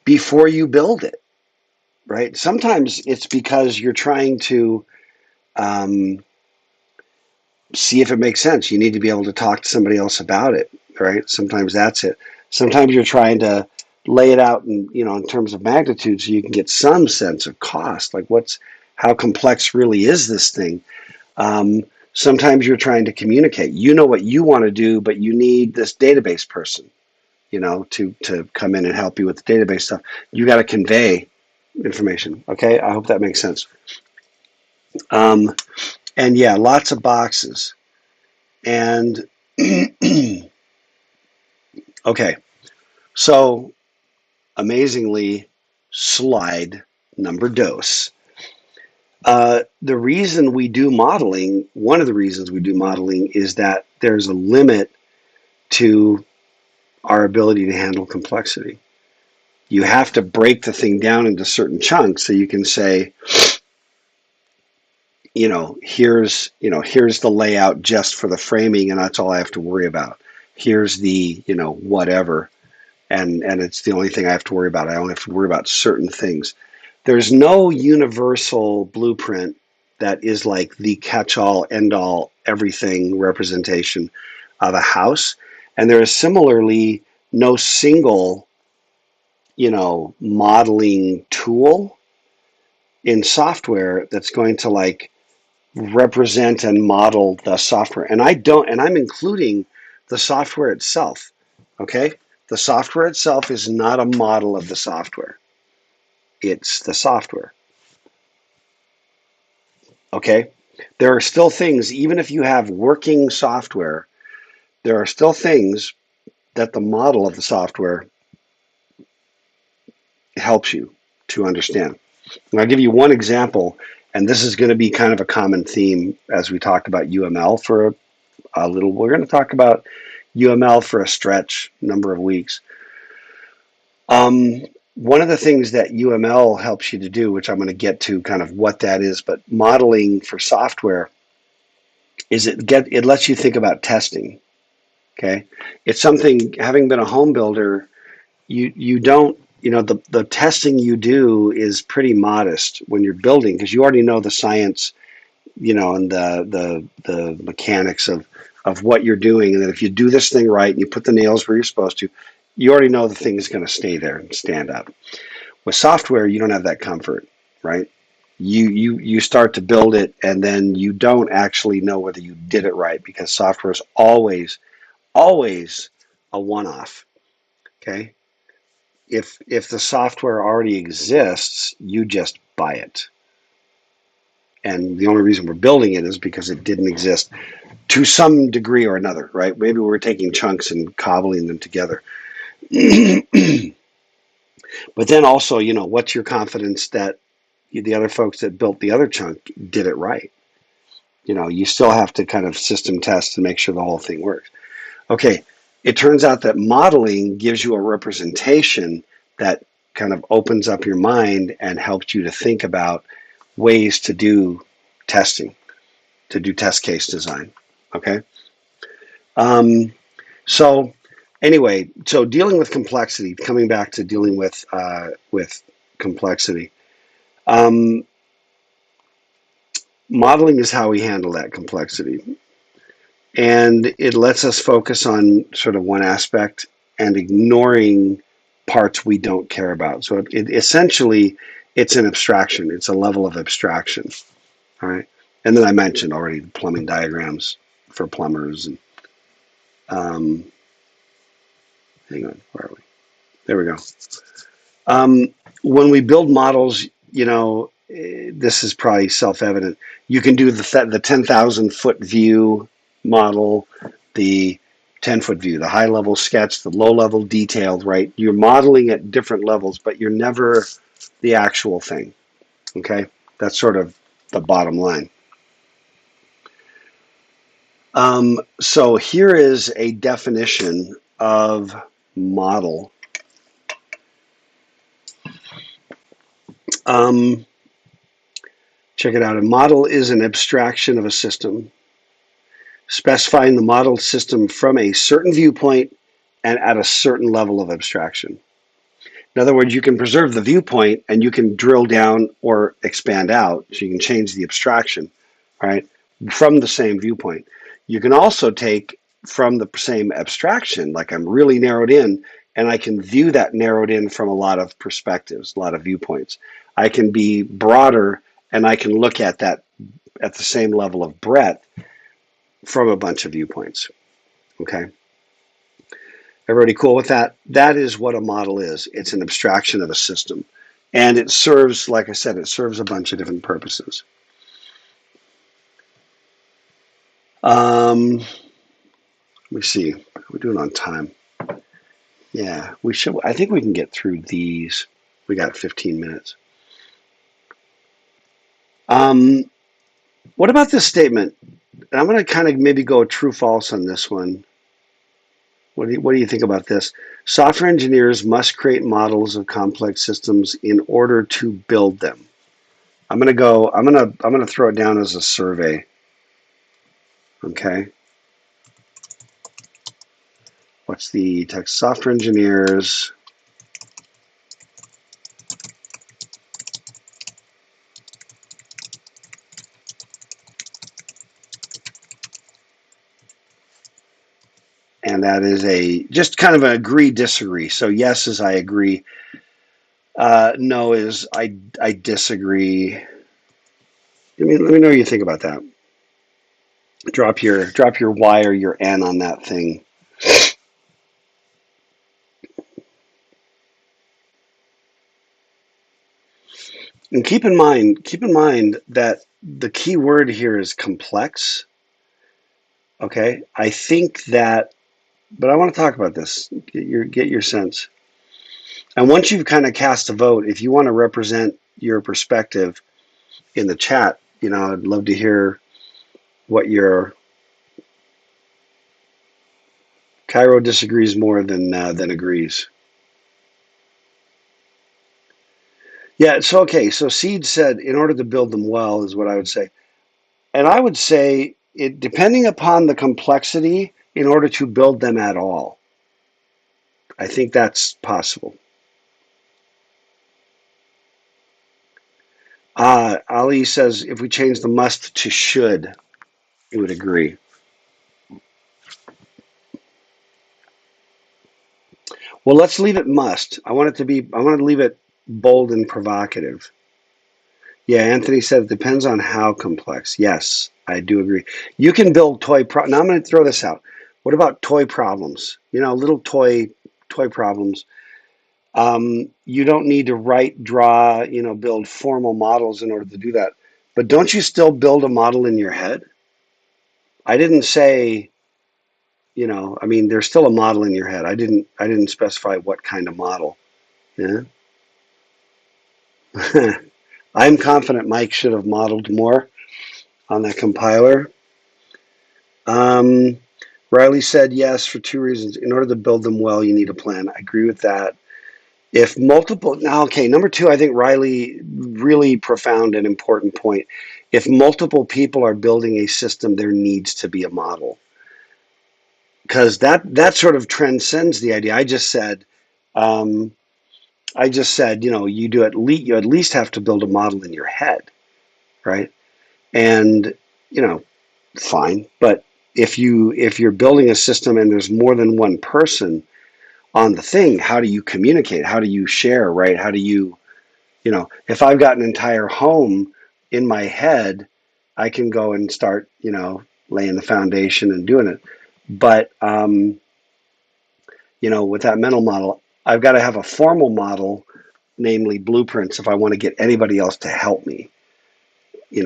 before you build it, right? Sometimes it's because you're trying to um, see if it makes sense. You need to be able to talk to somebody else about it, right? Sometimes that's it. Sometimes you're trying to lay it out in terms of magnitude so you can get some sense of cost, like how complex really is this thing. Sometimes you're trying to communicate. You know what you want to do, but you need this database person, to come in and help you with the database stuff. You got to convey information. Okay, I hope that makes sense. And yeah, lots of boxes. And okay, so amazingly, slide number dos. The reason we do modeling, one of the reasons we do modeling, is that there's a limit to our ability to handle complexity. You have to break the thing down into certain chunks so you can say, here's the layout just for the framing, and that's all I have to worry about. Here's the, whatever, and it's the only thing I have to worry about. I only have to worry about certain things. There's no universal blueprint that is like the catch-all, end-all, everything representation of a house. And there is similarly no single, modeling tool in software that's going to like represent and model the software. And I'm including the software itself. Okay? The software itself is not a model of the software. It's the software. Okay? There are still things, even if you have working software, there are still things that the model of the software helps you to understand. And I'll give you one example, and this is going to be kind of a common theme as we talk about UML for a little. We're going to talk about UML for a stretch number of weeks. One of the things that UML helps you to do, which I'm going to get to kind of what that is, but modeling for software is it lets you think about testing. Okay, it's something. Having been a home builder, you don't the testing you do is pretty modest when you're building because you already know the science, and the mechanics of what you're doing, and that if you do this thing right and you put the nails where you're supposed to, you already know the thing is going to stay there and stand up. With software, you don't have that comfort, right? you start to build it, and then you don't actually know whether you did it right, because software is always a one-off. Okay, if the software already exists, you just buy it, and the only reason we're building it is because it didn't exist to some degree or another, right? Maybe we're taking chunks and cobbling them together. But then also, what's your confidence that the other folks that built the other chunk did it right? You still have to kind of system test and make sure the whole thing works. Okay, it turns out that modeling gives you a representation that kind of opens up your mind and helps you to think about ways to do testing, to do test case design. Okay. Um, so anyway, so dealing with complexity, coming back to dealing with complexity, um, modeling is how we handle that complexity. And it lets us focus on sort of one aspect and ignoring parts we don't care about. So it essentially, it's an abstraction. It's a level of abstraction. All right. And then I mentioned already the plumbing diagrams for plumbers. And hang on, where are we? There we go. When we build models, this is probably self-evident. You can do the 10,000-foot view model, the 10-foot view, the high-level sketch, the low-level detailed, right? You're modeling at different levels, but you're never the actual thing, okay? That's sort of the bottom line. So here is a definition of model. Check it out. A model is an abstraction of a system, specifying the modeled system from a certain viewpoint and at a certain level of abstraction. In other words, you can preserve the viewpoint and you can drill down or expand out, so you can change the abstraction, right, from the same viewpoint. You can also take from the same abstraction, like I'm really narrowed in, and I can view that narrowed in from a lot of perspectives, a lot of viewpoints. I can be broader and I can look at that at the same level of breadth from a bunch of viewpoints. Okay. Everybody cool with that? That is what a model is. It's an abstraction of a system. And it serves, like I said, it serves a bunch of different purposes. Let me see. We're doing on time. Yeah, we should. I think we can get through these. We got 15 minutes. What about this statement? And I'm going to kind of maybe go true false on this one. What do you think about this? Software engineers must create models of complex systems in order to build them. I'm gonna throw it down as a survey. Okay. What's the text? Software engineers and that is a just kind of an agree disagree. So yes is I agree. No is I disagree. Let me know what you think about that. Drop your Y or your N on that thing. And keep in mind that the key word here is complex. Okay, I think that, but I want to talk about this. Get your sense. And once you've kind of cast a vote, if you want to represent your perspective in the chat, I'd love to hear what your Cairo disagrees more than agrees. Yeah, so okay, so Seed said in order to build them well is what I would say. And I would say it depending upon the complexity in order to build them at all. I think that's possible. Ali says if we change the must to should, he would agree. Well, let's leave it must. I want to leave it bold and provocative. Yeah, Anthony said it depends on how complex. Yes, I do agree. You can build now I'm going to throw this out. What about toy problems? Little toy problems. You don't need to write, draw, build formal models in order to do that. But don't you still build a model in your head? I didn't say, I mean, there's still a model in your head. I didn't specify what kind of model. Yeah. I'm confident Mike should have modeled more on that compiler. Um, Riley said yes for two reasons. In order to build them well, you need a plan. I agree with that. If multiple, now, okay, number two, I think Riley, really profound and important point. If multiple people are building a system, there needs to be a model. Because that sort of transcends the idea. Um, I just said, you at least have to build a model in your head, right? And, you know, fine. But if you're building a system and there's more than one person on the thing, how do you communicate? How do you share, right? How do you, if I've got an entire home in my head, I can go and start, laying the foundation and doing it. But with that mental model, I've got to have a formal model, namely blueprints, if I want to get anybody else to help me,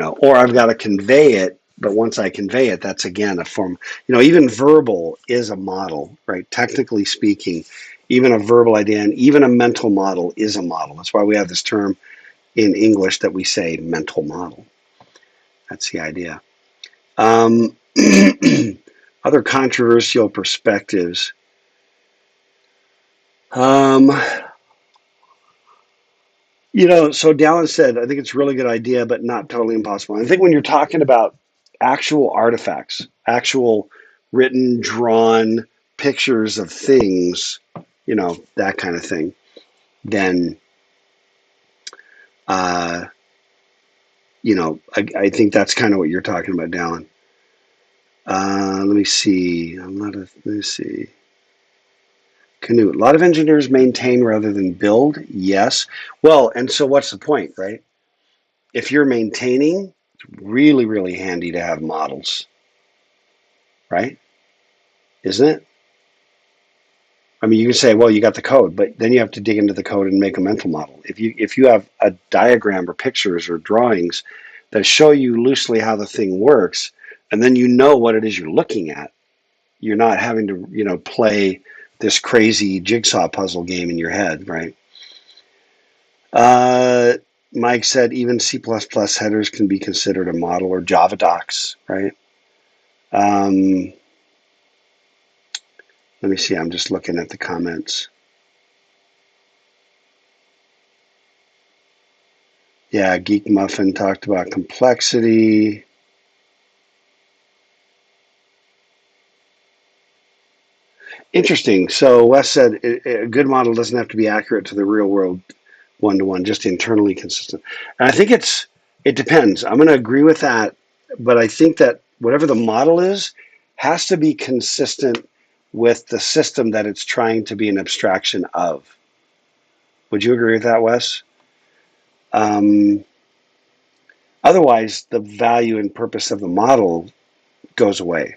or I've got to convey it. But once I convey it, that's again a form, even verbal is a model, right? Technically speaking, even a verbal idea and even a mental model is a model. That's why we have this term in English that we say mental model. That's the idea. Um, Other controversial perspectives. Um, so Dallin said, I think it's a really good idea, but not totally impossible. I think when you're talking about actual artifacts, actual written, drawn pictures of things, that kind of thing, then, uh, I think that's kind of what you're talking about, Dallin. Let me see. Let me see. Canute. A lot of engineers maintain rather than build. Yes. Well, and so what's the point, right? If you're maintaining, it's really, really handy to have models, right? Isn't it? I mean, you can say, well, you got the code, but then you have to dig into the code and make a mental model. If you have a diagram or pictures or drawings that show you loosely how the thing works, and then you know what it is you're looking at, you're not having to, play this crazy jigsaw puzzle game in your head, right? Uh, Mike said even C++ headers can be considered a model, or Java docs, right? Um, Let me see. I'm just looking at the comments. Yeah, Geek Muffin talked about complexity. Interesting. So Wes said a good model doesn't have to be accurate to the real world one-to-one, just internally consistent. And I think it depends. I'm going to agree with that, but I think that whatever the model is has to be consistent with the system that it's trying to be an abstraction of. Would you agree with that, Wes? Um, Otherwise, the value and purpose of the model goes away,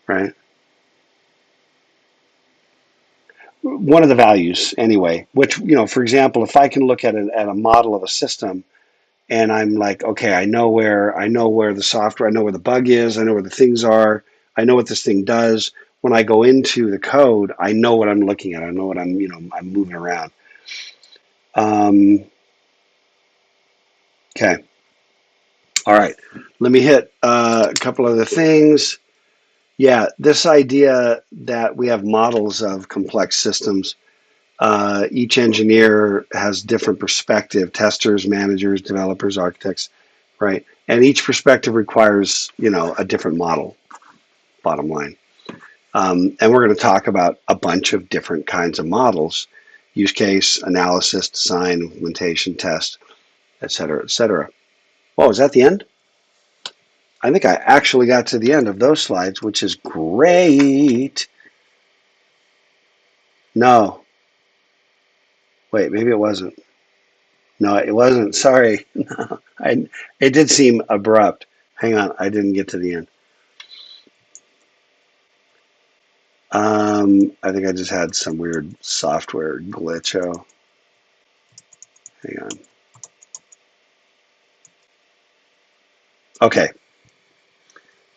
right? One of the values, anyway. Which, for example, if I can look at a model of a system, and I'm like, okay, I know where the software, I know where the bug is, I know where the things are, I know what this thing does. When I go into the code, I know what I'm looking at. I know what I'm moving around. Um, okay, all right. Let me hit a couple other things. Yeah, this idea that we have models of complex systems. Each engineer has different perspective, testers, managers, developers, architects, right? And each perspective requires, a different model, bottom line. And we're going to talk about a bunch of different kinds of models: use case, analysis, design, implementation, test, et cetera, et cetera. Oh, is that the end? I think I actually got to the end of those slides, which is great. No, wait, maybe it wasn't. No, it wasn't. Sorry. No, it did seem abrupt. Hang on, I didn't get to the end. I think I just had some weird software glitch. Oh, hang on. Okay.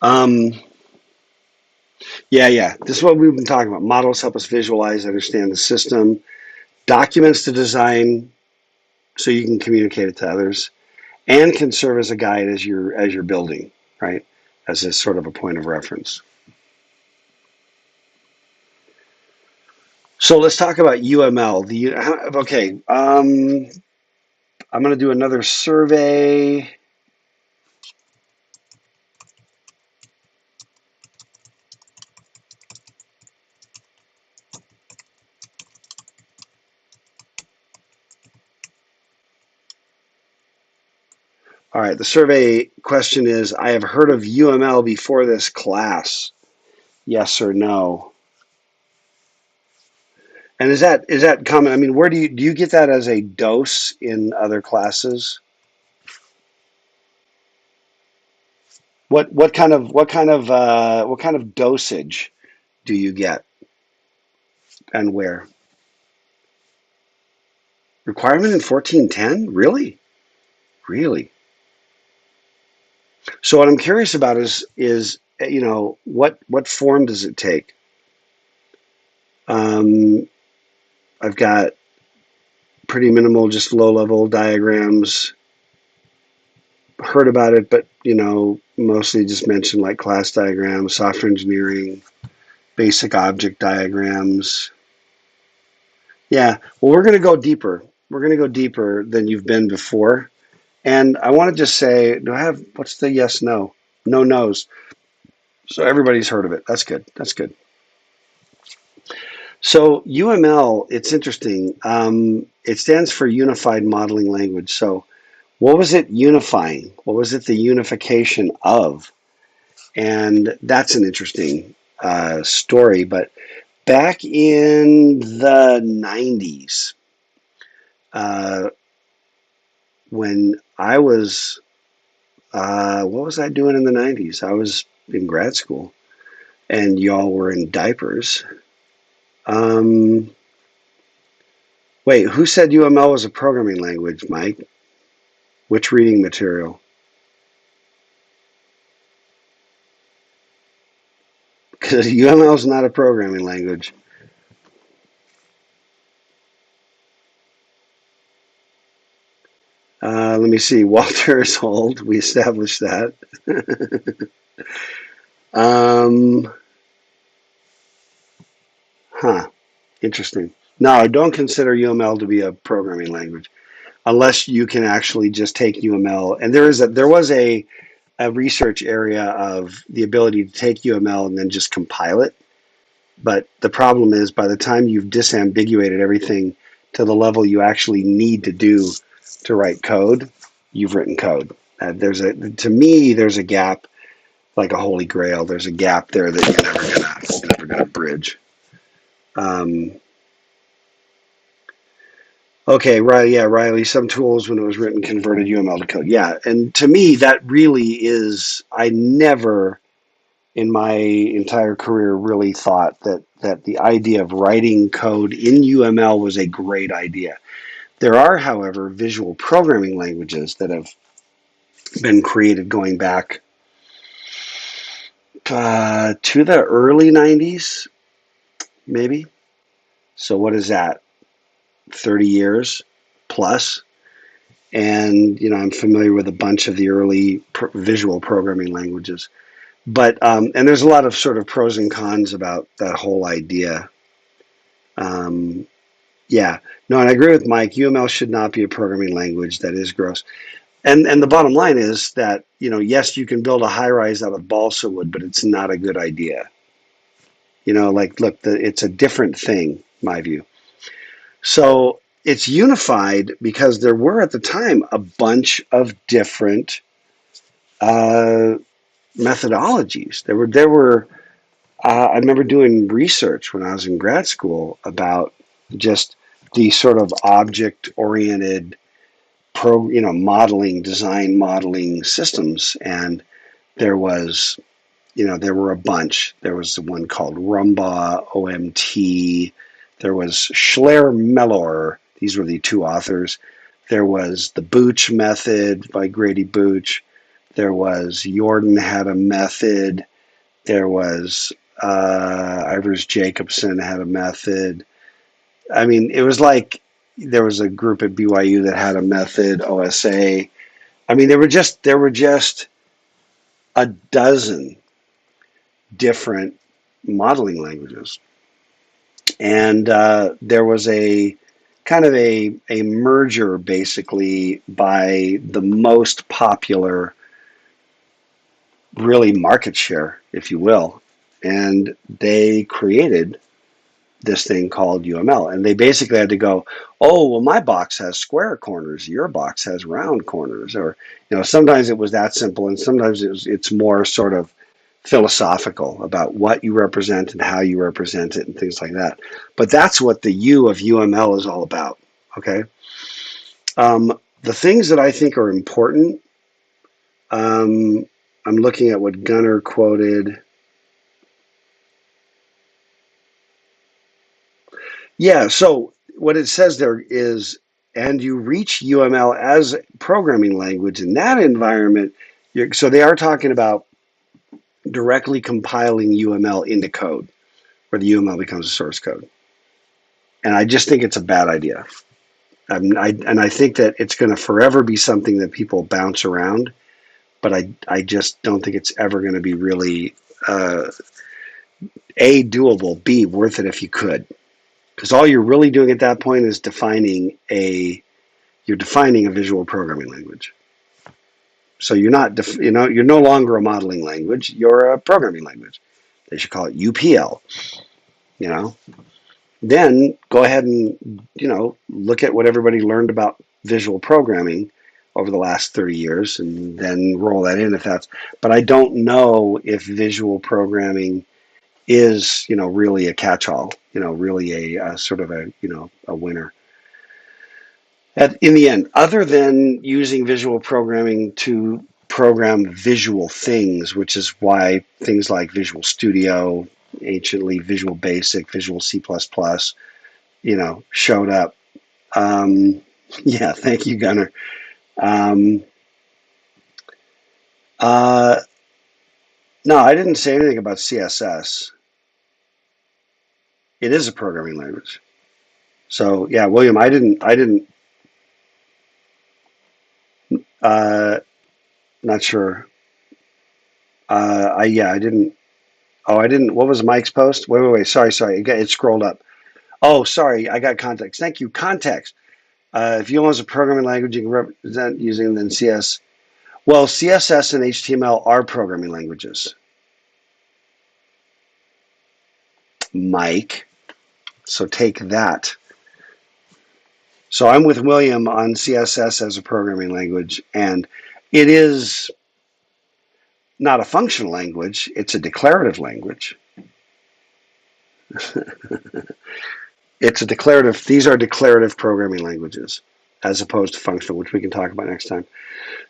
Um, yeah. This is what we've been talking about. Models help us visualize, understand the system. Documents to design so you can communicate it to others, and can serve as a guide as you're building, right? As a sort of a point of reference. So let's talk about UML. Okay. I'm going to do another survey. All right. The survey question is: I have heard of UML before this class. Yes or no? And is that common? I mean, where do you get that as a dose in other classes? What kind of dosage do you get and where? Requirement in 1410? Really? Really? So what I'm curious about is what form does it take? Um, I've got pretty minimal, just low level diagrams. Heard about it, but mostly just mentioned like class diagrams, software engineering, basic object diagrams. Yeah, well, we're going to go deeper. We're going to go deeper than you've been before. And I want to just say, what's the yes, no? No nos. So everybody's heard of it. That's good. That's good. So UML, it's interesting. It stands for Unified Modeling Language. So what was it unifying? What was it the unification of? And that's an interesting story. But back in the 90s, uh, when I was, what was I doing in the 90s? I was in grad school and y'all were in diapers. Um, Wait, who said UML was a programming language, Mike? Which reading material? Because UML is not a programming language. Let me see. Walter is old. We established that. um, huh. Interesting. No, I don't consider UML to be a programming language unless you can actually just take UML. And there was a research area of the ability to take UML and then just compile it. But the problem is by the time you've disambiguated everything to the level you actually need to do to write code, you've written code. To me, there's a gap, like a holy grail. There's a gap there that you're never gonna bridge. Um, okay, right, yeah, Riley. Some tools, when it was written, converted UML to code. Yeah, and to me, that really is. I never in my entire career really thought that the idea of writing code in UML was a great idea. There are, however, visual programming languages that have been created going back to the early 90s, maybe. So what is that? 30 years plus. And I'm familiar with a bunch of the early visual programming languages. But and there's a lot of sort of pros and cons about that whole idea. Um, Yeah, no, and I agree with Mike. UML should not be a programming language. That is gross. And the bottom line is that yes, you can build a high rise out of balsa wood, but it's not a good idea. Like look, it's a different thing, my view. So it's unified because there were at the time a bunch of different uh, methodologies. There were. I remember doing research when I was in grad school about just the sort of object oriented design modeling systems, and there was, there were a bunch. There was the one called Rumbaugh, OMT. There was Schler-Mellor. These were the two authors. There was the Booch method by Grady Booch. There was Jordan had a method. There was Ivers Jacobson had a method. I mean, it was like there was a group at BYU that had a method, OSA. I mean, there were just a dozen different modeling languages, and there was a kind of a merger basically by the most popular, really market share, if you will, and they created this thing called UML. And they basically had to go, oh, well, my box has square corners, your box has round corners. Or, sometimes it was that simple, and sometimes it's more sort of philosophical about what you represent and how you represent it and things like that. But that's what the U of UML is all about. Okay. The things that I think are important, I'm looking at what Gunnar quoted. Yeah, so what it says there is, and you reach UML as programming language in that environment. So they are talking about directly compiling UML into code, where the UML becomes a source code. And I just think it's a bad idea. And I think that it's going to forever be something that people bounce around, but I just don't think it's ever going to be really, A, doable, B, worth it if you could. Because all you're really doing at that point is defining a visual programming language. So you're no longer a modeling language, you're a programming language. They should call it UPL. Then go ahead and look at what everybody learned about visual programming over the last 30 years and then roll that in if that's. But I don't know if visual programming is really a catch-all, really a sort of a winner. In the end, other than using visual programming to program visual things, which is why things like Visual Studio, anciently Visual Basic, Visual C++, showed up. Yeah, thank you, Gunnar. No, I didn't say anything about CSS. It is a programming language. So yeah, William, I didn't. Not sure. I didn't. Oh, I didn't. What was Mike's post? Wait. Sorry. It scrolled up. Oh, sorry. I got context. Thank you. Context. If you want a programming language, you can represent using then CS. Well, CSS and HTML are programming languages, Mike. So take that. So I'm with William on CSS as a programming language, and it is not a functional language. It's a declarative language. It's a declarative. These are declarative programming languages as opposed to functional, which we can talk about next time.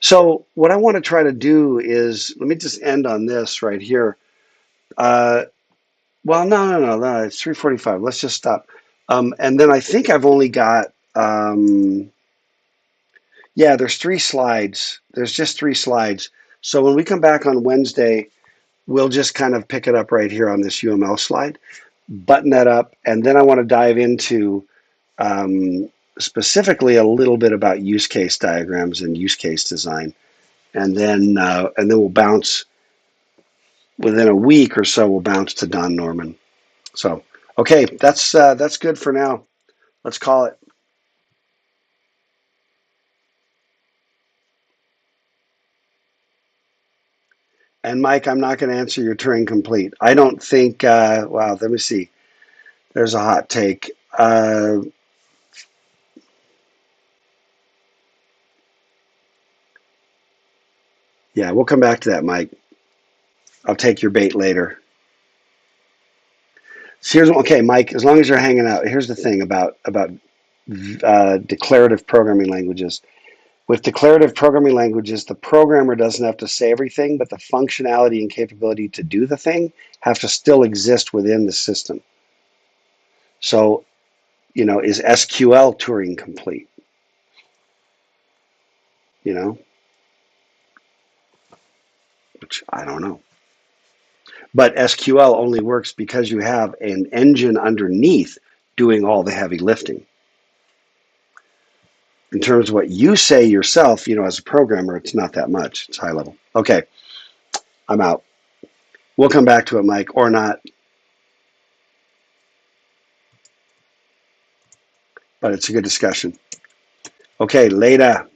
So what I want to try to do is, let me just end on this right here. Well, no, it's 3:45. Let's just stop. And then I think I've only got, yeah, there's 3 slides. There's just 3 slides. So when we come back on Wednesday, we'll just kind of pick it up right here on this UML slide, button that up, and then I want to dive into specifically a little bit about use case diagrams and use case design, and then we'll bounce within a week or so. We'll bounce to Don Norman. So okay, that's good for now. Let's call it. And Mike, I'm not going to answer your Turing complete. I don't think. Wow, let me see. There's a hot take. Yeah, we'll come back to that, Mike. I'll take your bait later. So okay, Mike. As long as you're hanging out, here's the thing about declarative programming languages. With declarative programming languages, the programmer doesn't have to say everything, but the functionality and capability to do the thing have to still exist within the system. So, is SQL Turing complete? Which I don't know. But SQL only works because you have an engine underneath doing all the heavy lifting. In terms of what you say yourself, as a programmer, it's not that much. It's high level. Okay, I'm out. We'll come back to it, Mike, or not. But it's a good discussion. Okay, later.